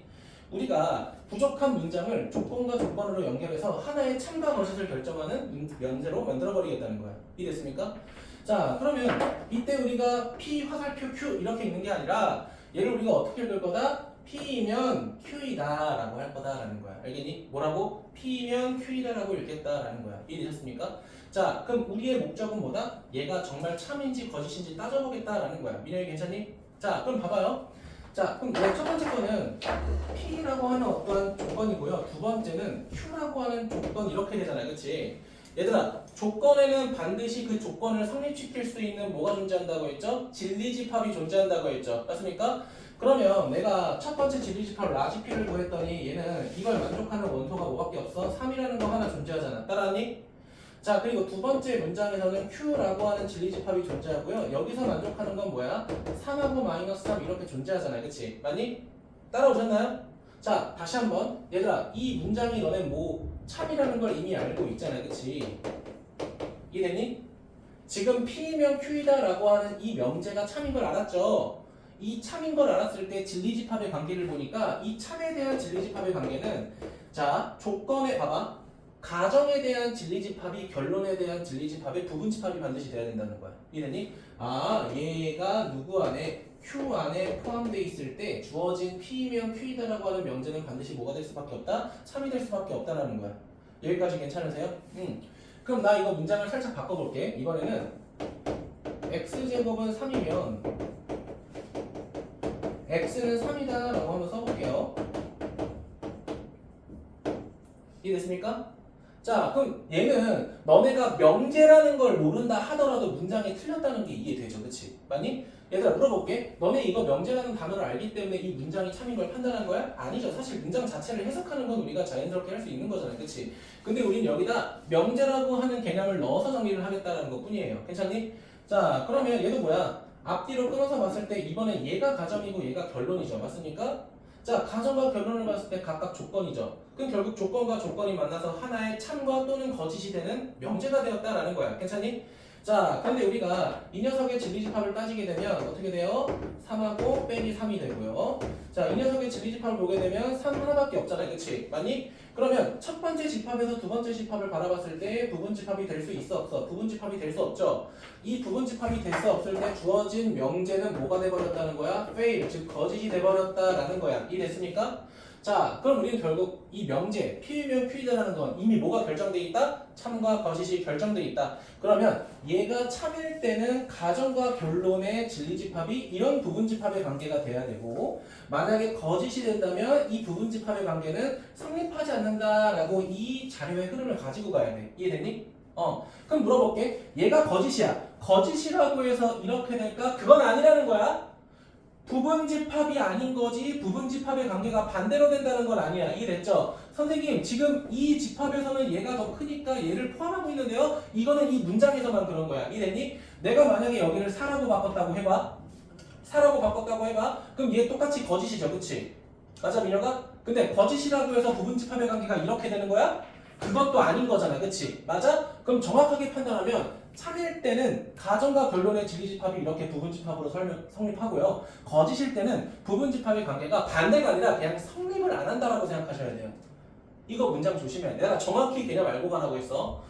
[SPEAKER 1] 우리가 부족한 문장을 조건과 조건으로 연결해서 하나의 참과 거짓을 결정하는 명제로 만들어버리겠다는 거야. 이해됐습니까? 자, 그러면 이때 우리가 P 화살표 Q 이렇게 있는 게 아니라 얘를 우리가 어떻게 읽을 거다? P이면 Q이다 라고 할 거다라는 거야. 알겠니? 뭐라고? P이면 Q이다 라고 읽겠다라는 거야. 이해되셨습니까? 자, 그럼 우리의 목적은 뭐다? 얘가 정말 참인지 거짓인지 따져보겠다라는 거야. 민영이 괜찮니? 자, 그럼 봐봐요. 자, 그럼 첫 번째 거는 P라고 하는 어떠한 조건이고요. 두 번째는 Q라고 하는 조건 이렇게 되잖아요. 그치? 얘들아, 조건에는 반드시 그 조건을 성립시킬 수 있는 뭐가 존재한다고 했죠? 진리집합이 존재한다고 했죠. 맞습니까? 그러면 내가 첫 번째 진리집합 라지피를 구했더니 얘는 이걸 만족하는 원소가 뭐밖에 없어? 3이라는 거 하나 존재하잖아. 따라하니? 자, 그리고 두 번째 문장에서는 Q라고 하는 진리집합이 존재하고요. 여기서 만족하는 건 뭐야? 3하고 마이너스 3 이렇게 존재하잖아요. 그치? 맞니? 따라오셨나요? 자, 다시 한번. 얘들아, 이 문장이 너네 뭐 참이라는 걸 이미 알고 있잖아. 그치? 이해됐니? 지금 P이면 Q이다 라고 하는 이 명제가 참인 걸 알았죠? 이 참인 걸 알았을 때 진리집합의 관계를 보니까 이 참에 대한 진리집합의 관계는 자, 조건에 봐봐. 가정에 대한 진리집합이 결론에 대한 진리집합의 부분집합이 반드시 돼야 된다는 거야. 이해됐니? 아, 얘가 누구 안에 Q 안에 포함되어 있을 때 주어진 P이면 Q이다라고 하는 명제는 반드시 뭐가 될 수밖에 없다? 참이 될 수밖에 없다라는 거야. 여기까지 괜찮으세요? 그럼 나 이거 문장을 살짝 바꿔볼게. 이번에는 x제곱은 3이면 x는 3이다 라고 한번 써볼게요. 이해됐습니까? 자, 그럼 얘는 너네가 명제라는 걸 모른다 하더라도 문장이 틀렸다는 게 이해되죠. 그치? 맞니? 얘들아 물어볼게. 너네 이거 명제라는 단어를 알기 때문에 이 문장이 참인 걸 판단한 거야? 아니죠. 사실 문장 자체를 해석하는 건 우리가 자연스럽게 할 수 있는 거잖아요. 그치? 근데 우린 여기다 명제라고 하는 개념을 넣어서 정리를 하겠다는 것 뿐이에요. 괜찮니? 자, 그러면 얘도 뭐야? 앞뒤로 끊어서 봤을 때 이번엔 얘가 가정이고 얘가 결론이죠. 맞습니까? 자, 가정과 결론을 봤을 때 각각 조건이죠. 그럼 결국 조건과 조건이 만나서 하나의 참과 또는 거짓이 되는 명제가 되었다라는 거야. 괜찮니? 자, 근데 우리가 이 녀석의 진리집합을 따지게 되면 어떻게 돼요? 3하고 빼기 3이 되고요. 자, 이 녀석의 진리집합을 보게 되면 3 하나밖에 없잖아요. 그치? 맞니? 그러면 첫 번째 집합에서 두 번째 집합을 바라봤을 때 부분집합이 될 수 있어 없어? 부분집합이 될 수 없죠. 이 부분집합이 될 수 없을 때 주어진 명제는 뭐가 돼버렸다는 거야? fail, 즉 거짓이 돼버렸다라는 거야. 이해됐습니까? 자, 그럼 우리는 결국 이 명제 P이면 Q이다라는 건 이미 뭐가 결정돼 있다? 참과 거짓이 결정돼 있다. 그러면 얘가 참일 때는 가정과 결론의 진리집합이 이런 부분집합의 관계가 돼야 되고, 만약에 거짓이 된다면 이 부분집합의 관계는 성립하지 않는다라고 이 자료의 흐름을 가지고 가야 돼. 이해됐니? 그럼 물어볼게. 얘가 거짓이야. 거짓이라고 해서 이렇게 될까? 그건 아니라는 거야. 부분집합이 아닌 거지 부분집합의 관계가 반대로 된다는 건 아니야. 이해됐죠? 선생님, 지금 이 집합에서는 얘가 더 크니까 얘를 포함하고 있는데요. 이거는 이 문장에서만 그런 거야. 이해됐니? 내가 만약에 여기를 4라고 바꿨다고 해봐. 4라고 바꿨다고 해봐. 그럼 얘 똑같이 거짓이죠. 그치? 맞아, 민혁아? 근데 거짓이라고 해서 부분집합의 관계가 이렇게 되는 거야? 그것도 아닌 거잖아. 그치? 맞아? 그럼 정확하게 판단하면 참일 때는 가정과 결론의 진리집합이 이렇게 부분집합으로 성립하고요. 거짓일 때는 부분집합의 관계가 반대가 아니라 그냥 성립을 안 한다라고 생각하셔야 돼요. 이거 문장 조심해야 돼. 내가 정확히 개념 알고 가라고 했어.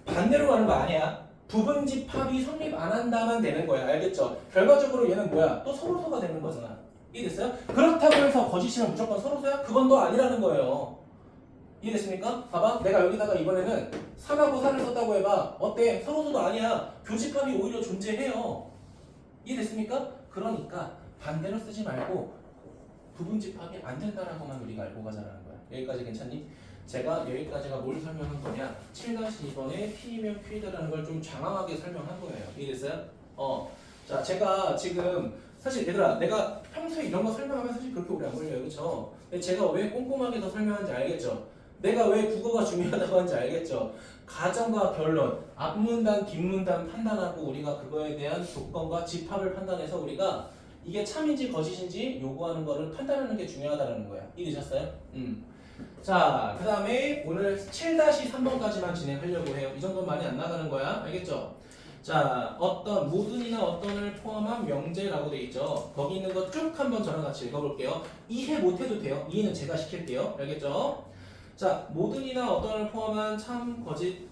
[SPEAKER 1] 반대로 가는 거 아니야. 부분집합이 성립 안 한다만 되는 거야. 알겠죠? 결과적으로 얘는 뭐야? 또 서로소가 되는 거잖아. 이해됐어요? 그렇다고 해서 거짓이면 무조건 서로소야? 그건 또 아니라는 거예요. 이해됐습니까? 봐봐, 내가 여기다가 이번에는 3하고 4를 썼다고 해봐. 어때? 서로소도 아니야. 교집합이 오히려 존재해요. 이해됐습니까? 그러니까 반대로 쓰지 말고 부분집합이 안 된다라고만 우리가 알고 가자라는 거야. 여기까지 괜찮니? 제가 여기까지가 뭘 설명한 거냐? 7-2번에 P이면 Q이다라는 걸 좀 장황하게 설명한 거예요. 이해됐어요? 자, 제가 지금 사실 얘들아, 내가 평소에 이런 거 설명하면 사실 그렇게 오래 안 걸려요. 그쵸? 근데 제가 왜 꼼꼼하게 더 설명하는지 알겠죠? 내가 왜 국어가 중요하다고 하는지 알겠죠? 가정과 결론, 앞문단, 뒷문단 판단하고 우리가 그거에 대한 조건과 집합을 판단해서 우리가 이게 참인지 거짓인지 요구하는 거를 판단하는 게 중요하다는 거야. 이해되셨어요? 자, 그 다음에 오늘 7-3번까지만 진행하려고 해요. 이 정도는 많이 안 나가는 거야. 알겠죠? 자, 어떤 모든이나 어떤을 포함한 명제라고 돼 있죠. 거기 있는 거 쭉 한번 저랑 같이 읽어볼게요. 이해 못해도 돼요. 이해는 제가 시킬게요. 알겠죠? 자, 모든이나 어떤을 포함한 참, 거짓.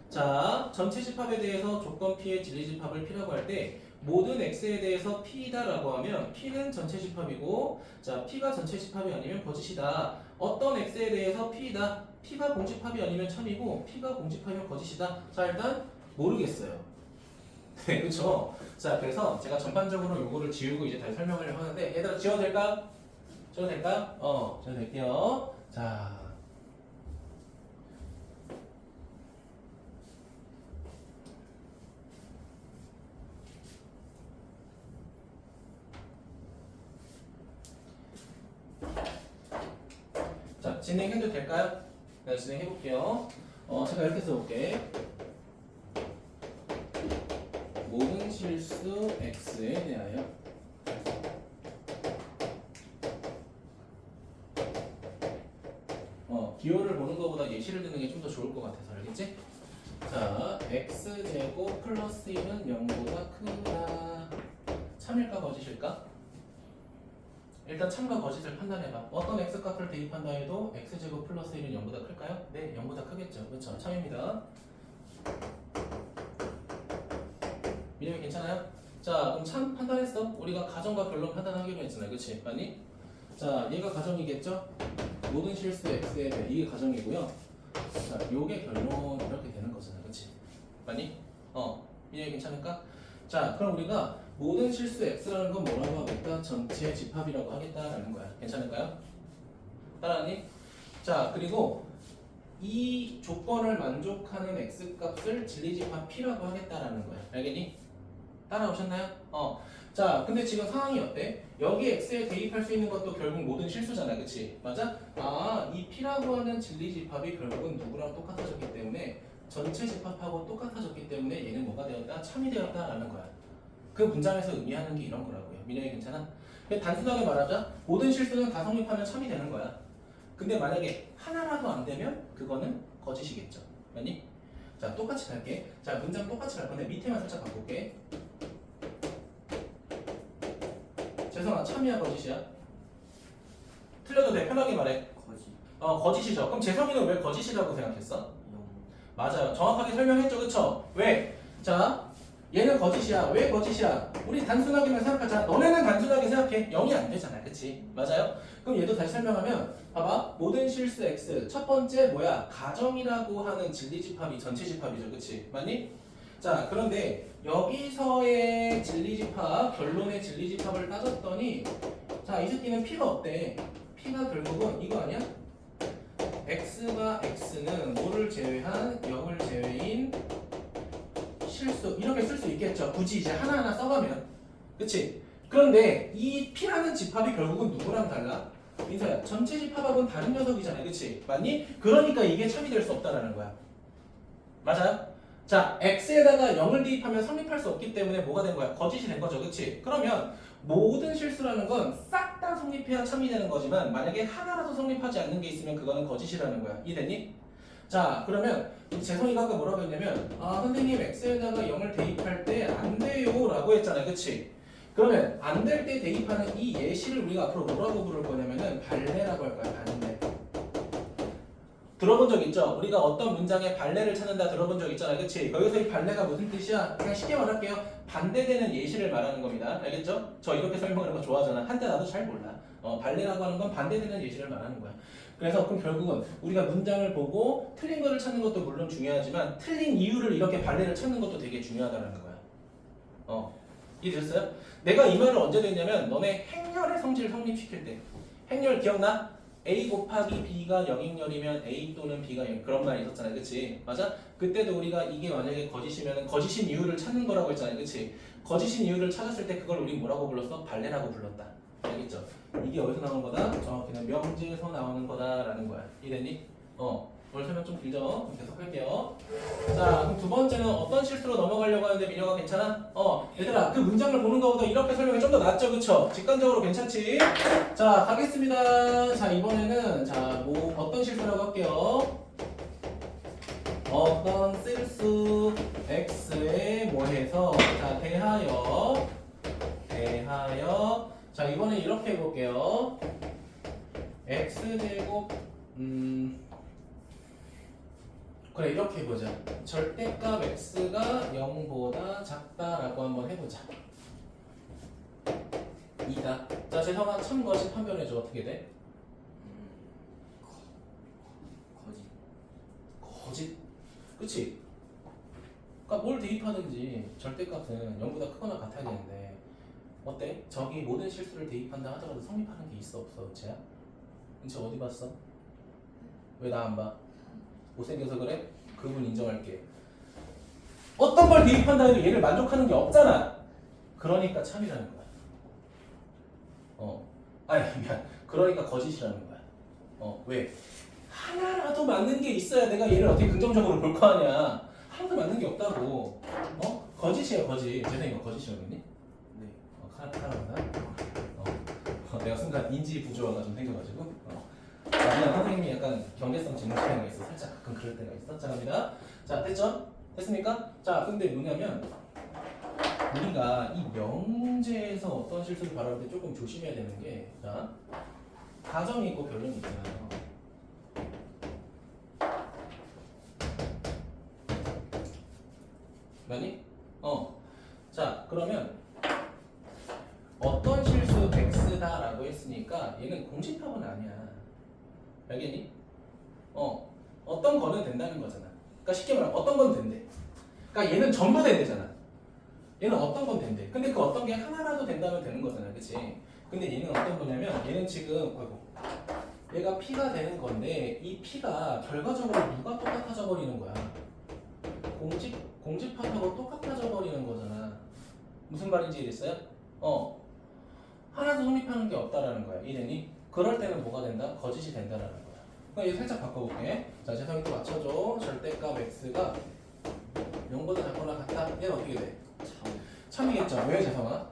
[SPEAKER 1] 자, 전체 집합에 대해서 조건 P의 진리 집합을 P라고 할 때 모든 X에 대해서 P다라고 하면 P는 전체 집합이고, 자, P가 전체 집합이 아니면 거짓이다. 어떤 X에 대해서 P이다. P가 공집합이 아니면 참이고 P가 공집합이면 거짓이다. 자, 일단 모르겠어요. 네, 그렇죠. 자, 그래서 제가 전반적으로 요거를 지우고 이제 다시 설명하려고 하는데, 얘들아 지워도 될까? 지워도 될까? 지워도 될게요. 자, 자, 진행해도 될까요? 네, 진행해볼게요. 제가 이렇게 써볼게. 모든 실수 X에 대하여 기호를 보는 것보다 예시를 듣는 게 좀 더 좋을 것 같아서 알겠지? 자, X제곱 플러스 1은 0보다 크다. 참일까 거짓일까? 일단 참과 거짓을 판단해봐. 어떤 X값을 대입한다 해도 X제곱 플러스 1은 0보다 클까요? 네, 0보다 크겠죠. 그렇죠? 참입니다. 미래이 괜찮아요? 자, 그럼 참 판단했어? 우리가 가정과 결론 판단하기로 했잖아요. 그치? 맞니? 자, 얘가 가정이겠죠? 모든 실수 X에 대해 이게 가정이고요. 자, 요게 결론 이렇게 되는 거잖아요. 그치? 맞니? 미래이 괜찮을까? 자, 그럼 우리가 모든 실수 X라는 건 뭐라고 하겠다? 전체 집합이라고 하겠다라는 거야. 괜찮을까요? 따라하니? 자, 그리고 이 조건을 만족하는 X값을 진리집합 P라고 하겠다라는 거야. 알겠니? 따라오셨나요? 자, 근데 지금 상황이 어때? 여기 X에 대입할 수 있는 것도 결국 모든 실수잖아. 그치? 맞아? 이 P라고 하는 진리집합이 결국은 누구랑 똑같아졌기 때문에 전체 집합하고 똑같아졌기 때문에 얘는 뭐가 되었다? 참이 되었다라는 거야. 그 문장에서 의미하는 게 이런 거라고요. 민영이 괜찮아? 단순하게 말하자 모든 실수는 다 성립하면 참이 되는 거야. 근데 만약에 하나라도 안 되면 그거는 거짓이겠죠. 맞니? 자, 똑같이 갈게. 자, 문장 똑같이 갈 건데 밑에만 살짝 바꿀게. 재성아, 참이야 거짓이야? 틀려도 돼. 편하게 말해.
[SPEAKER 2] 거짓.
[SPEAKER 1] 거짓이죠. 그럼 재성이는 왜 거짓이라고 생각했어? 맞아요. 정확하게 설명했죠. 그쵸? 왜? 자, 얘는 거짓이야. 왜 거짓이야? 우리 단순하게만 생각하자. 너네는 단순하게 생각해. 0이 안 되잖아. 그치? 맞아요? 그럼 얘도 다시 설명하면 봐봐. 모든 실수 X 첫 번째 뭐야? 가정이라고 하는 진리집합이 전체 집합이죠. 그치? 맞니? 자, 그런데 여기서의 진리집합, 결론의 진리집합을 따졌더니 자, 이 새끼는 P가 어때? P가 결국은 이거 아니야? X가 X는 뭐를 제외한 0을 제외인 실수 이렇게 쓸 수 있겠죠. 굳이 이제 하나하나 써가면 그치? 그런데 이 P라는 집합이 결국은 누구랑 달라? 민서야, 전체 집합하고는 다른 녀석이잖아. 그치? 맞니? 그러니까 이게 참이 될 수 없다라는 거야. 맞아요? 자, X에다가 0을 대입하면 성립할 수 없기 때문에 뭐가 된 거야? 거짓이 된 거죠. 그치? 그러면 모든 실수라는 건 싹 다 성립해야 참이 되는 거지만 만약에 하나라도 성립하지 않는 게 있으면 그거는 거짓이라는 거야. 이해됐니? 자, 그러면 재성이가 아까 뭐라고 했냐면 선생님 X에다가 0을 대입할 때 안 돼요 라고 했잖아요. 그치? 그러면 안 될 때 대입하는 이 예시를 우리가 앞으로 뭐라고 부를 거냐면은 발레라고 할 거야. 발레. 들어본 적 있죠? 우리가 어떤 문장에 발레를 찾는다 들어본 적 있잖아요. 그치? 거기서 이 발레가 무슨 뜻이야? 그냥 쉽게 말할게요. 반대되는 예시를 말하는 겁니다. 알겠죠? 저 이렇게 설명하는 거 좋아하잖아. 한때 나도 잘 몰라. 발레라고 하는 건 반대되는 예시를 말하는 거야. 그래서 그럼 결국은 우리가 문장을 보고 틀린 거를 찾는 것도 물론 중요하지만 틀린 이유를 이렇게 발레를 찾는 것도 되게 중요하다는 거야. 이해됐어요? 내가 이 말을 언제 했냐면 너네 행렬의 성질을 성립시킬 때. 행렬 기억나? A 곱하기 B가 0인열이면 A 또는 B가 0 그런 말 있었잖아요. 그치? 맞아? 그때도 우리가 이게 만약에 거짓이면 거짓인 이유를 찾는 거라고 했잖아요. 그치? 거짓인 이유를 찾았을 때 그걸 우리 뭐라고 불렀어? 발레라고 불렀다. 알겠죠? 이게 어디서 나오는 거다? 정확히는 명제에서 나오는 거다라는 거야. 이해됐니? 오늘 설명 좀 길죠? 그럼 계속 할게요. 자, 그럼 두 번째는 어떤 실수로 넘어가려고 하는데 민혁아 괜찮아? 얘들아 그 문장을 보는 것보다 이렇게 설명이 좀 더 낫죠, 그쵸? 직관적으로 괜찮지? 자, 가겠습니다. 자, 이번에는 뭐 어떤 실수라고 할게요. 어떤 실수 x에 뭐 해서 자, 대하여 자, 이번에 이렇게 해볼게요. x제곱 그래 이렇게 해보자. 절대값 x가 0보다 작다라고 한번 해보자. 2다. 자, 재성아 참것이 판별해줘. 어떻게 돼? 거짓. 그치? 그러니까 뭘 대입하든지 절대값은 0보다 크거나 같아야 되는데 어때? 저기 모든 실수를 대입한다 하더라도 성립하는 게 있어 없어? 은채야? 은채 어디 봤어? 왜 나 안 봐? 못생겨서 그래? 그분 인정할게. 어떤 걸 대입한다 해도 얘를 만족하는 게 없잖아. 그러니까 참이라는 거야. 아니 미안. 그러니까 거짓이라는 거야. 왜? 하나라도 맞는 게 있어야 내가 얘를 어떻게 긍정적으로 볼 거 아니야. 하나도 맞는 게 없다고. 거짓이야 거짓. 재생이 거 거짓이라고 했니?
[SPEAKER 2] 네.
[SPEAKER 1] 카라반다. 내가 순간 인지 부조화가 좀 생겨가지고. 그냥 선생님이 약간 경계성 지능시간이 있어. 살짝 가끔 그럴 때가 있어. 자, 갑니다. 자, 됐죠? 됐습니까? 자, 근데 뭐냐면 우리가 이 명제에서 어떤 실수를 바라볼 때 조금 조심해야 되는 게 자, 가정이 있고 결론이 있잖아요. 맞니? 자, 그러면 어떤 실수 x다라고 했으니까 얘는 공집합은 아니야. 알겠니? 어떤 거는 된다는 거잖아. 그러니까 쉽게 말하면 어떤 건 된대. 그러니까 얘는 전부 된대잖아. 얘는 어떤 건 된대. 근데 그 어떤 게 하나라도 된다면 되는 거잖아. 그치? 근데 얘는 어떤 거냐면 얘는 지금 얘가 P가 되는 건데 이 P가 결과적으로 누가 똑같아져 버리는 거야. 공집합하고 똑같아져 버리는 거잖아. 무슨 말인지 이해됐어요? 하나도 성립하는 게 없다라는 거야. 이해되니? 그럴 때는 뭐가 된다? 거짓이 된다라는 거야. 그럼 얘 살짝 바꿔볼게. 자, 재성이 또 맞춰줘. 절대값 x가 0보다 작거나 같다. 얘는 어떻게 돼? 참이겠죠. 왜 재성아?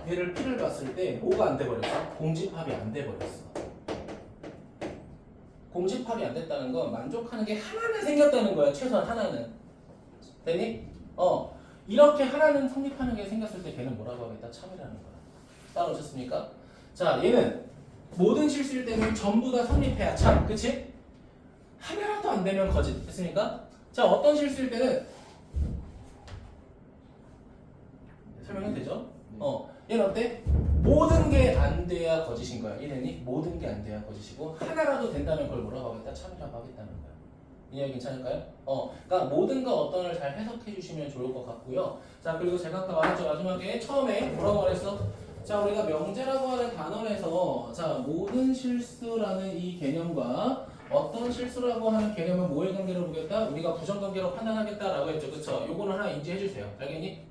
[SPEAKER 1] 얘를 P를 봤을 때 뭐가 안 돼버렸어? 공집합이 안 돼버렸어. 공집합이 안 됐다는 건 만족하는 게 하나는 생겼다는 거야. 최소한 하나는. 됐니? 이렇게 하나는 성립하는 게 생겼을 때 걔는 뭐라고 하겠다? 참이라는 거야. 따라오셨습니까? 자, 얘는 모든 실수일 때는 전부 다 성립해야 참. 그치? 하나라도 안 되면 거짓. 됐습니까? 자, 어떤 실수일 때는 설명해도 되죠? 얘는 어때? 모든 게 안 돼야 거짓인 거야. 이랬니? 모든 게 안 돼야 거짓이고 하나라도 된다면 그걸 뭐라고 하겠다? 참이라고 하겠다는 거야. 이해가 괜찮을까요? 그러니까 모든 거 어떤을 잘 해석해 주시면 좋을 것 같고요. 자, 그리고 제가 아까 말했죠. 마지막에 처음에 뭐라고 말했어? 자, 우리가 명제라고 하는 단원에서 자, 모든 실수라는 이 개념과 어떤 실수라고 하는 개념은 뭐의 관계로 보겠다? 우리가 부정관계로 판단하겠다라고 했죠. 그쵸? 요거는 하나 인지해 주세요. 알겠니?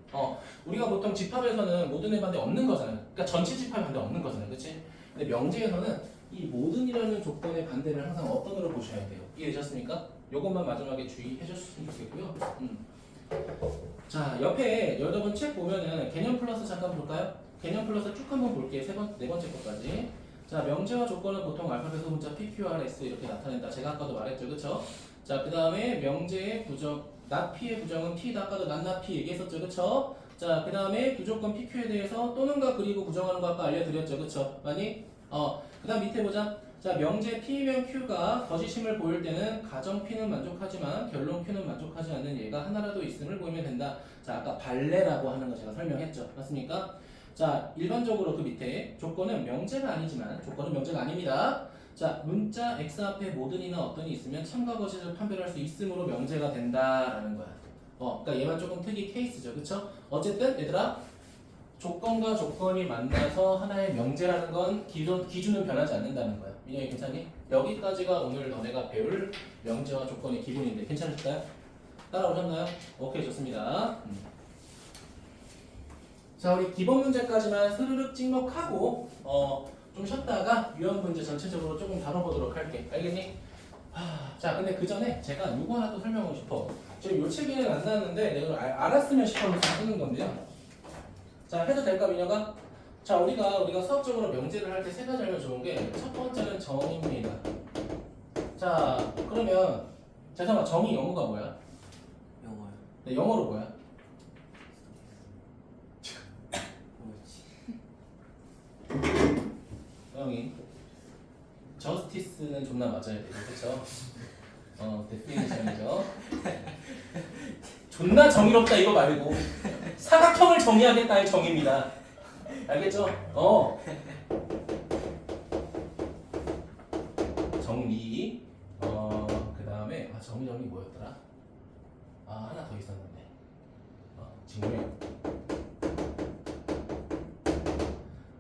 [SPEAKER 1] 우리가 보통 집합에서는 모든의 반대 없는 거잖아요. 그러니까 전체 집합의 반대 없는 거잖아요. 그치? 근데 명제에서는 이 모든이라는 조건의 반대를 항상 어떤으로 보셔야 돼요. 이해되셨습니까? 요것만 마지막에 주의해 줬으면 좋겠고요. 자, 옆에 여러분 책 보면은 개념 플러스 잠깐 볼까요? 개념 플러스 쭉 한번 볼게요. 네 번째 것까지. 자, 명제와 조건은 보통 알파벳 소문자 P, Q, R, S 이렇게 나타낸다. 제가 아까도 말했죠. 그쵸? 자, 그 다음에 명제의 부정, not P의 부정은 T다. 아까도 not P 얘기했었죠. 그쵸? 자, 그 다음에 부조건 PQ에 대해서 또는가 그리고 부정하는 거 아까 알려드렸죠. 그쵸? 아니? 그 다음 밑에 보자. 자, 명제 P면 Q가 거짓임을 보일 때는 가정 P는 만족하지만 결론 Q는 만족하지 않는 예가 하나라도 있음을 보이면 된다. 자, 아까 발레라고 하는 거 제가 설명했죠. 맞습니까? 자, 일반적으로 그 밑에 조건은 명제가 아니지만 조건은 명제가 아닙니다. 자, 문자 X 앞에 모든이나 어떤이 있으면 참과 거짓을 판별할 수 있으므로 명제가 된다라는 거야. 그러니까 얘만 조금 특이 케이스죠. 그쵸? 어쨌든 얘들아 조건과 조건이 만나서 하나의 명제라는 건 기준은 변하지 않는다는 거야. 민영이 괜찮니? 여기까지가 오늘 너네가 배울 명제와 조건의 기본인데 괜찮을까요? 따라오셨나요? 오케이, 좋습니다. 자, 우리 기본 문제까지만 스르륵 찍먹하고 좀 쉬었다가 유형 문제 전체적으로 조금 다뤄보도록 할게. 알겠니? 자, 근데 그 전에 제가 요거 하나 또 설명하고 싶어. 지금 요 책에는 안 나왔는데 내가 알았으면 싶어서 쓰는 건데요. 자, 해도 될까, 민혁아? 자, 우리가 수학적으로 명제를 할 때 세 가지 알면 좋은 게 첫 번째는 정입니다. 자, 그러면 잠깐만, 정이 영어가 뭐야?
[SPEAKER 2] 영어요.
[SPEAKER 1] 네, 영어로 뭐야?
[SPEAKER 2] 뭐지?
[SPEAKER 1] 영이 저스티스는 존나 맞아야 되죠, 그렇죠? 데피니션이죠. 존나 정의롭다 이거 말고 사각형을 정의하겠다의 정의입니다. 알겠죠? 정리. 그 다음에 정리 뭐였더라? 하나 더 있었는데. 직무형.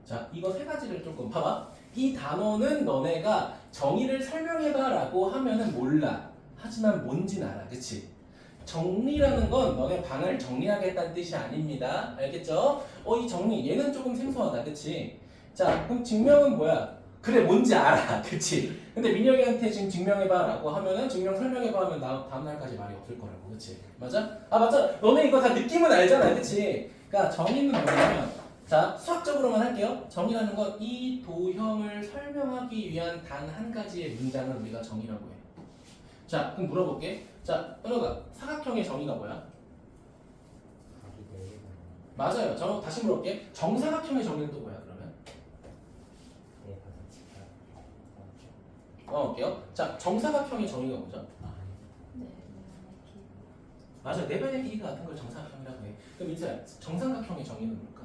[SPEAKER 1] 자, 이거 세 가지를 조금 봐봐. 이 단어는 너네가 정의를 설명해봐라고 하면은 몰라. 하지만 뭔진 알아, 그치? 정리라는 건 너네 방을 정리하겠다는 뜻이 아닙니다. 알겠죠? 이 정리, 얘는 조금 생소하다, 그치? 자, 그럼 증명은 뭐야? 그래, 뭔지 알아, 그치? 근데 민혁이한테 지금 증명해봐라고 하면은 증명 설명해봐 하면 다음날까지 말이 없을 거라고, 그치? 맞아? 맞아. 너네 이거 다 느낌은 알잖아, 그치? 그러니까 정의는 뭐냐면 자, 수학적으로만 할게요. 정의라는 건 이 도형을 설명하기 위한 단 한 가지의 문장을 우리가 정의라고 해. 자, 그럼 물어볼게. 자, 은호가 사각형의 정의가 뭐야? 맞아요. 다시 물어볼게. 정사각형의 정의는 또 뭐야, 그러면? 볼게요. 자, 정사각형의 정의가 뭐죠? 맞아요. 네 변의 길이가 같은 걸 정사각형이라고 해. 그럼 이제 정삼각형의 정의는 뭘까?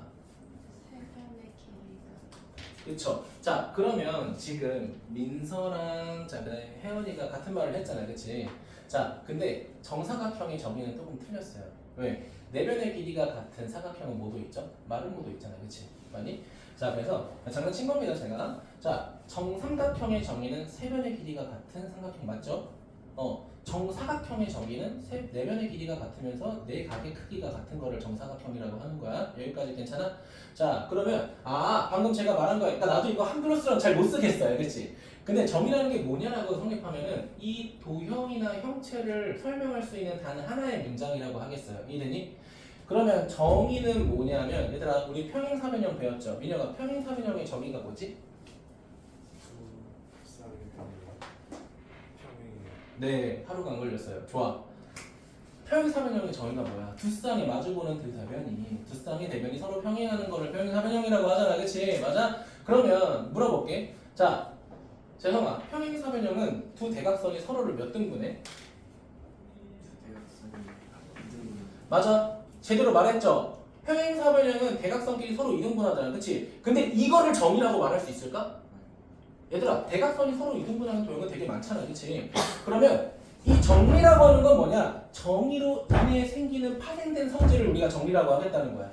[SPEAKER 1] 그쵸. 자, 그러면 지금 민서랑 그다음에 혜원이가 같은 말을 했잖아, 그치? 자, 근데 정사각형의 정의는 조금 틀렸어요. 왜? 네 변의 길이가 같은 사각형은 뭐도 있죠? 마른 모도 있잖아, 그치? 맞니? 자, 그래서 장난친 겁니다, 제가. 자, 정삼각형의 정의는 세 변의 길이가 같은 삼각형 맞죠? 정사각형의 정의는 네 변의 길이가 같으면서 네 각의 크기가 같은 거를 정사각형이라고 하는 거야. 여기까지 괜찮아? 자, 그러면 방금 제가 말한 거, 그러니까 나도 이거 한글로서는 잘 못 쓰겠어요, 그렇지? 근데 정의라는 게 뭐냐라고 성립하면은 이 도형이나 형체를 설명할 수 있는 단 하나의 문장이라고 하겠어요. 이해되니? 그러면 정의는 뭐냐면 얘들아, 우리 평행사변형 배웠죠? 민혁아, 평행사변형의 정의가 뭐지? 네, 하루가 안 걸렸어요. 좋아. 평행사변형의 정의가 뭐야? 두 쌍이 마주보는 두 대변이, 두 쌍의 대변이 서로 평행하는 거를 평행사변형이라고 하잖아, 그치? 맞아? 그러면 물어볼게. 자, 재성아, 평행사변형은 두 대각선이 서로를 몇 등분해? 맞아. 제대로 말했죠? 평행사변형은 대각선끼리 서로 이등분하잖아, 그치? 근데 이거를 정의라고 말할 수 있을까? 얘들아, 대각선이 서로 이등분하는 도형은 되게 많잖아, 그치? 그러면 이 정리라고 하는 건 뭐냐? 정의로 인해 생기는 파생된 성질을 우리가 정리라고 하겠다는 거야.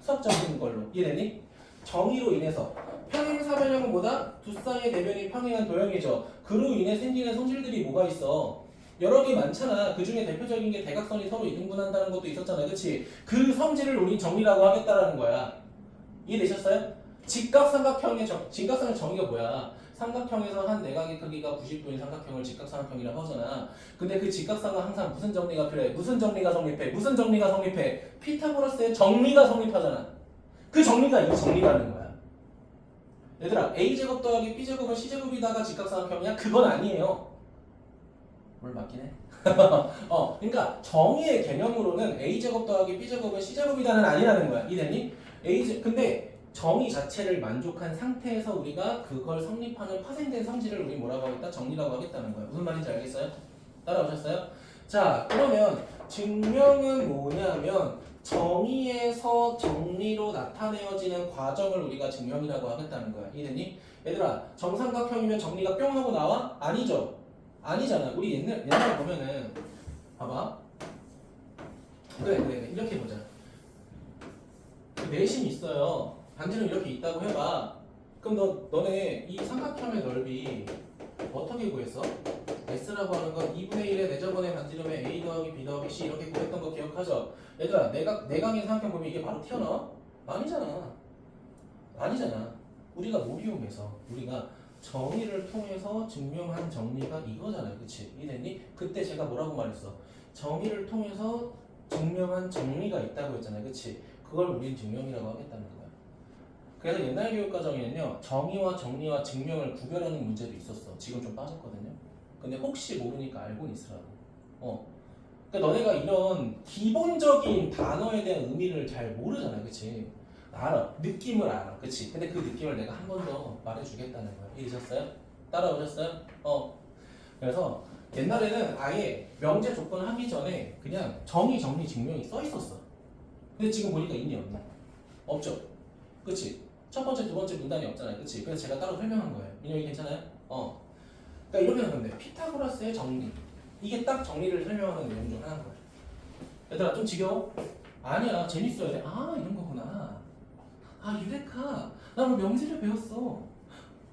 [SPEAKER 1] 수학적인 걸로. 이해되니? 정의로 인해서. 평행사변형은 뭐다? 두 쌍의 대변이 평행한 도형이죠. 그로 인해 생기는 성질들이 뭐가 있어? 여러 개 많잖아. 그 중에 대표적인 게 대각선이 서로 이등분한다는 것도 있었잖아, 그치? 그 성질을 우리 정리라고 하겠다라는 거야. 이해되셨어요? 직각삼각형의 정의가 뭐야? 삼각형에서 한 내각의 크기가 90도인 삼각형을 직각삼각형이라고 하잖아. 근데 그 직각삼은 항상 무슨 정리가 필요해? 무슨 정리가 성립해? 무슨 정리가 성립해? 피타고라스의 정리가 성립하잖아. 그 정리가 이 정리라는 거야. 얘들아, A제곱 더하기 B제곱은 C제곱이다가 직각삼각형이야? 그건 아니에요. 뭘 맞긴 해? 그러니까 정의의 개념으로는 A제곱 더하기 B제곱은 C제곱이다는 아니라는 거야. 이해됐니? 근데 정의 자체를 만족한 상태에서 우리가 그걸 성립하는 파생된 성질을 우리 뭐라고 하겠다? 정리라고 하겠다는 거야. 무슨 말인지 알겠어요? 따라오셨어요? 자, 그러면 증명은 뭐냐면 정의에서 정리로 나타내어지는 과정을 우리가 증명이라고 하겠다는 거야. 이해됐니? 얘들아, 정삼각형이면 정리가 뿅 하고 나와? 아니죠? 아니잖아. 우리 옛날에 보면은 봐봐. 그래. 이렇게 보자. 내심이 있어요. 반지름 이렇게 있다고 해봐. 그럼 너네 이 삼각형의 넓이 어떻게 구했어? S라고 하는 건 2분의 1의 내저번의 반지름에 A 더하기 B 더하기 C 이렇게 구했던 거 기억하죠? 얘들아, 내각의 삼각형 보면 이게 바로 튀어나와? 아니잖아. 우리가 뭘 이용해서 우리가 정의를 통해서 증명한 정리가 이거잖아요. 그치? 이해됐니? 그때 제가 뭐라고 말했어? 정의를 통해서 증명한 정리가 있다고 했잖아요. 그치? 그걸 우린 증명이라고 하겠다는 거야. 그래서 옛날 교육과정에는요, 정의와 정리와 증명을 구별하는 문제도 있었어. 지금 좀 빠졌거든요. 근데 혹시 모르니까 알고는 있으라고. 그러니까 너네가 이런 기본적인 단어에 대한 의미를 잘 모르잖아. 그치? 알아. 느낌을 알아. 그치? 근데 그 느낌을 내가 한 번 더 말해주겠다는 거야. 이해되셨어요? 따라오셨어요? 그래서 옛날에는 아예 명제 조건을 하기 전에 그냥 정의, 정리, 증명이 써 있었어. 근데 지금 보니까 있니 없나? 없죠. 그치? 첫 번째, 두 번째 문단이 없잖아요. 그치? 그래서 제가 따로 설명한 거예요. 민영이 괜찮아요? 그러니까 이렇게 하면 돼. 피타고라스의 정리. 이게 딱 정리를 설명하는 내용 중 하나인 거야. 얘들아 좀 지겨워? 아니야. 재밌어야 돼. 아 이런 거구나. 아 유레카. 나 오늘 명제를 배웠어.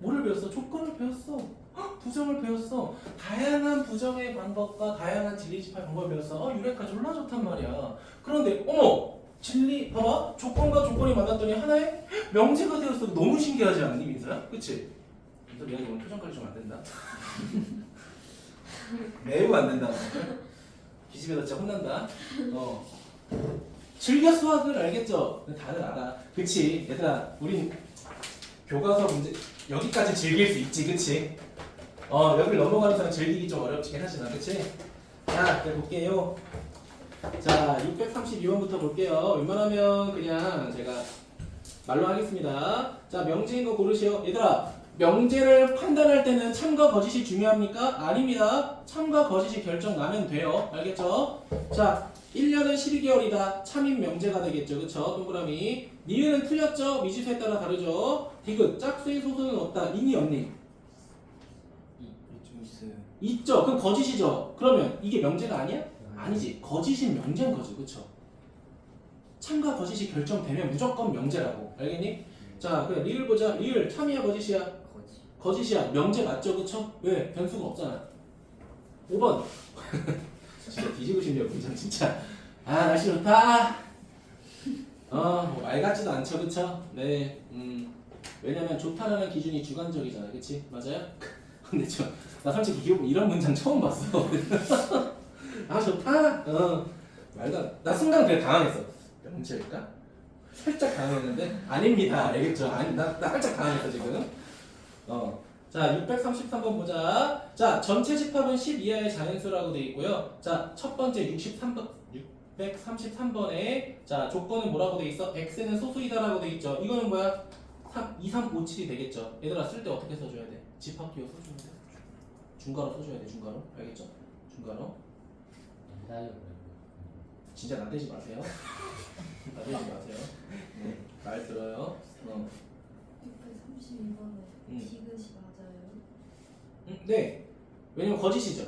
[SPEAKER 1] 뭐를 배웠어? 조건을 배웠어. 헉, 부정을 배웠어. 다양한 부정의 방법과 다양한 진리집합 방법을 배웠어. 유레카 졸라 좋단 말이야. 그런데 어머! 진리 봐봐. 조건과 조건이 만났더니 하나의 명제가 되었어. 너무 신기하지 않니 민서야? 그치? 민서 미안해 오늘 표정 관리 좀 안 된다. 매우 안 된다. 기집애도 진짜 혼난다. 즐겨 수학을 알겠죠? 다들 알아. 그치? 얘들아 우린 교과서 문제 여기까지 즐길 수 있지. 그치? 여기를 넘어가는 사람 즐기기 좀 어렵긴 하지만 그치? 자 이제 볼게요. 자 632번부터 볼게요. 웬만하면 그냥 제가 말로 하겠습니다. 자 명제인 거 고르시오. 얘들아 명제를 판단할 때는 참과 거짓이 중요합니까? 아닙니다. 참과 거짓이 결정 나면 돼요. 알겠죠? 자 1년은 12개월이다. 참인 명제가 되겠죠. 그쵸? 동그라미. 니은은 틀렸죠? 미지수에 따라 다르죠? 디귿 짝수의 소수는 없다. 있니 없니?
[SPEAKER 2] 좀 있어요.
[SPEAKER 1] 있죠. 그럼 거짓이죠. 그러면 이게 명제가 아니야? 아니지. 거짓인 명제인 거죠. 그쵸? 참과 거짓이 결정되면 무조건 명제라고. 알겠니? 자 그래 리을 보자. 리을 참이야 거짓이야?
[SPEAKER 2] 거짓.
[SPEAKER 1] 거짓이야. 명제 맞죠? 그쵸? 왜? 변수가 없잖아. 5번. 진짜 뒤지고 싶네요. 문장 진짜. 아 날씨 좋다. 뭐말 같지도 않죠. 그쵸? 네. 왜냐면 좋다라는 기준이 주관적이잖아. 그치? 맞아요? 근데 나 솔직히 이런 문장 처음 봤어. 아 좋다? 말도 나 순간 되게 당황했어. 명제일까? 살짝 당황했는데 아닙니다. 알겠죠? 아니 나 살짝 당황했어 지금. 자 633번 보자. 자 전체 집합은 10 이하의 자연수라고 되어 있고요. 자 첫 번째 633번에 자 조건은 뭐라고 되어 있어? x는 소수이다라고 되어 있죠. 이거는 뭐야? 2, 3, 5, 7이 되겠죠. 얘들아 쓸 때 어떻게 써줘야 돼? 집합 기호 써줘야 돼. 중괄호 써줘야 돼. 중괄호 알겠죠? 중괄호. 진짜 나대지 마세요. 나대지 마세요. 말 들어요.
[SPEAKER 3] 632번에 디귿이 맞아요?
[SPEAKER 1] 네. 왜냐면 거짓이죠.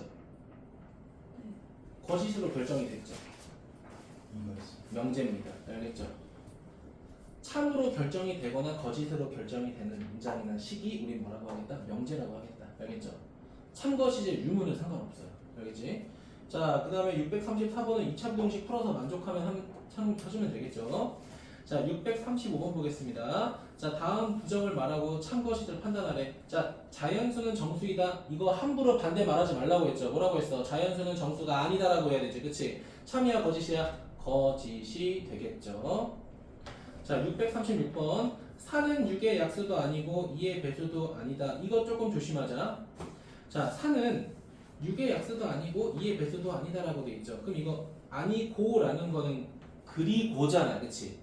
[SPEAKER 1] 거짓으로 결정이 됐죠. 명제입니다. 알겠죠? 참으로 결정이 되거나 거짓으로 결정이 되는 문장이나 식이 우리 뭐라고 하겠다? 명제라고 하겠다. 알겠죠? 참거짓의 유무는 상관없어요. 알겠지? 자, 그 다음에 634번은 2차 부동식 풀어서 만족하면 하시면 되겠죠? 자, 635번 보겠습니다. 자, 다음 부정을 말하고 참거짓을 판단하래. 자, 자연수는 정수이다. 이거 함부로 반대 말하지 말라고 했죠. 뭐라고 했어? 자연수는 정수가 아니다라고 해야 되지. 그치? 참이야 거짓이야? 거짓이 되겠죠. 자, 636번. 4는 6의 약수도 아니고 2의 배수도 아니다. 이거 조금 조심하자. 자, 4는 6의 약수도 아니고 2의 배수도 아니다라고 돼 있죠. 그럼 이거 아니고라는 거는 그리고잖아. 그치?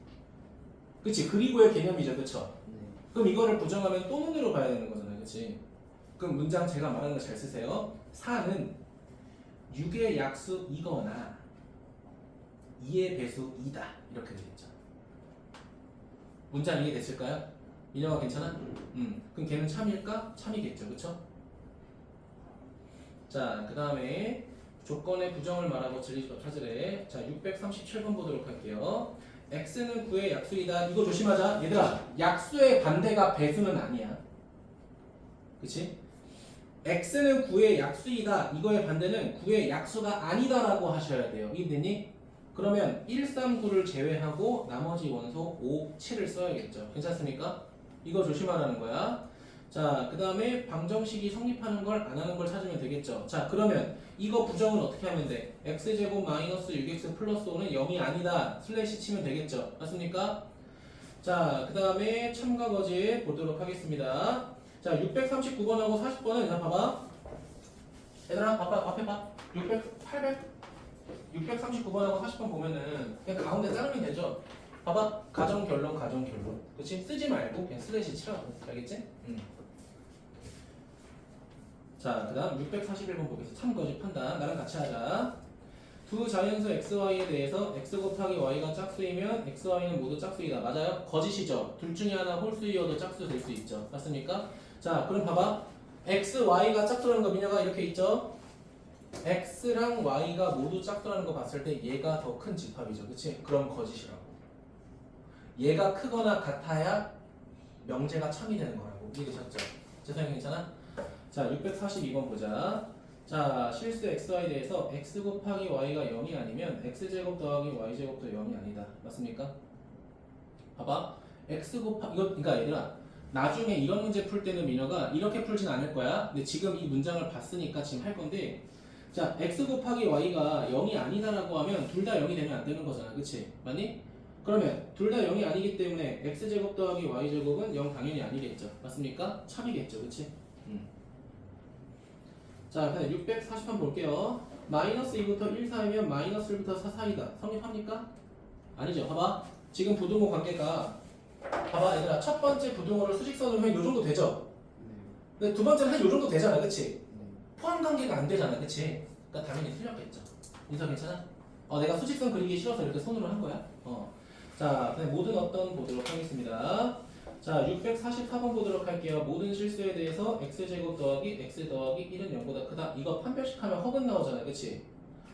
[SPEAKER 1] 그치? 그리고의 개념이죠. 그쵸?
[SPEAKER 2] 네.
[SPEAKER 1] 그럼 이거를 부정하면 또는으로 봐야 되는 거잖아요. 그치? 그럼 문장 제가 말하는 거 잘 쓰세요. 4는 6의 약수이거나 2의 배수이다. 이렇게 되겠죠. 문장 이해됐을까요? 민영아 괜찮아? 그럼 걔는 참일까? 참이겠죠. 그쵸? 자, 그 다음에 조건의 부정을 말하고 진리집합 찾으래. 자, 637번 보도록 할게요. x는 9의 약수이다. 이거 조심하자. 얘들아, 약수의 반대가 배수는 아니야. 그치? x는 9의 약수이다. 이거의 반대는 9의 약수가 아니다라고 하셔야 돼요. 이해됐니? 그러면 1, 3, 9를 제외하고 나머지 원소 5, 7을 써야겠죠. 괜찮습니까? 이거 조심하라는 거야. 자, 그 다음에 방정식이 성립하는 걸 안 하는 걸 찾으면 되겠죠. 자, 그러면 이거 부정은 어떻게 하면 돼? x제곱 마이너스 6x 플러스 5는 0이 아니다. 슬래시 치면 되겠죠. 맞습니까? 자, 그 다음에 참과 거짓 보도록 하겠습니다. 자, 639번하고 40번은 자, 봐봐. 얘들아, 봐봐, 앞에 봐. 639번하고 40번 보면은 그냥 가운데 자르면 되죠. 봐봐. 가정 결론, 가정 결론. 그치? 쓰지 말고 그냥 슬래시 치라고. 알겠지? 자, 그 다음 641번 보겠습니다. 참거짓 판단. 나랑 같이 하자. 두 자연수 xy에 대해서 x 곱하기 y가 짝수이면 x, y는 모두 짝수이다. 맞아요? 거짓이죠. 둘 중에 하나 홀수이어도 짝수 될 수 있죠. 맞습니까? 자, 그럼 봐봐. x, y가 짝수라는 거 민혁아 이렇게 있죠? x랑 y가 모두 짝수라는 거 봤을 때 얘가 더 큰 집합이죠. 그치? 그럼 거짓이라고. 얘가 크거나 같아야 명제가 참이 되는 거라고. 이해되셨죠? 재성이 괜찮아? 자, 642번 보자. 자, 실수 xy에 대해서 x 곱하기 y가 0이 아니면 x제곱 더하기 y제곱도 0이 아니다. 맞습니까? 봐봐. x 곱하기 이거 그러니까 얘들아 나중에 이런 문제 풀 때는 민혁아 이렇게 풀진 않을 거야. 근데 지금 이 문장을 봤으니까 지금 할 건데 자, x 곱하기 y가 0이 아니다라고 하면 둘 다 0이 되면 안 되는 거잖아. 그치? 맞니? 그러면 둘 다 0이 아니기 때문에 x제곱 더하기 y제곱은 0 당연히 아니겠죠. 맞습니까? 참이겠죠. 그치? 자, 그다음 640번 볼게요. 마이너스 2부터 1 사이면 마이너스 1부터 4 사이다. 성립합니까? 아니죠. 봐봐. 지금 부등호 관계가 봐봐 얘들아 첫 번째 부등호를 수직선으로 하면 요 정도 되죠? 근데 두 번째는 한 요 정도 되잖아. 그치? 포함 관계가 안 되잖아. 그치? 그러니까 당연히 틀렸겠죠. 인사 괜찮아? 내가 수직선 그리기 싫어서 이렇게 손으로 한 거야. 자, 그다음 모든 어떤 보도록 하겠습니다. 자, 644번 보도록 할게요. 모든 실수에 대해서 x제곱 더하기 x 더하기 1은 0보다 크다. 이거 판별식하면 허근 나오잖아. 그치?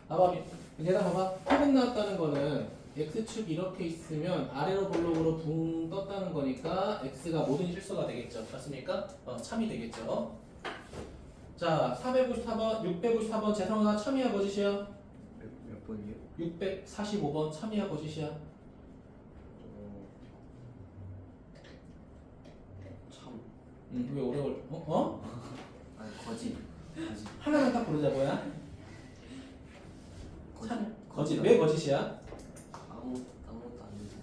[SPEAKER 1] 봐봐. 얘들아 봐봐. 허근 나왔다는 거는 x축 이렇게 있으면 아래로 볼록으로 붕 떴다는 거니까 x가 모든 실수가 되겠죠. 맞습니까? 참이 되겠죠. 자, 454번, 654번 재성아 참이야 거짓이야?
[SPEAKER 2] 몇 번이요?
[SPEAKER 1] 645번 참이야 거짓이야?
[SPEAKER 2] 참.
[SPEAKER 1] 왜 오래 걸?
[SPEAKER 2] 아니 거짓.
[SPEAKER 1] 하나만 딱 고르자 뭐야?
[SPEAKER 2] 거짓.
[SPEAKER 1] 거짓. 왜 거짓이야?
[SPEAKER 2] 아무것도 안 되죠.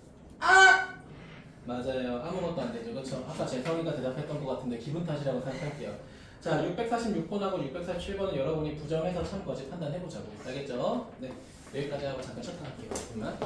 [SPEAKER 1] 맞아요. 아무것도 안 되죠. 그렇죠. 아까 재성이가 대답했던 것 같은데 기분 탓이라고 생각할게요. 자, 646번하고 647번은 여러분이 부정해서 참 거짓 판단해보자고. 알겠죠? 네. 여기까지 하고 잠깐 셔터 할게요. 잠깐만.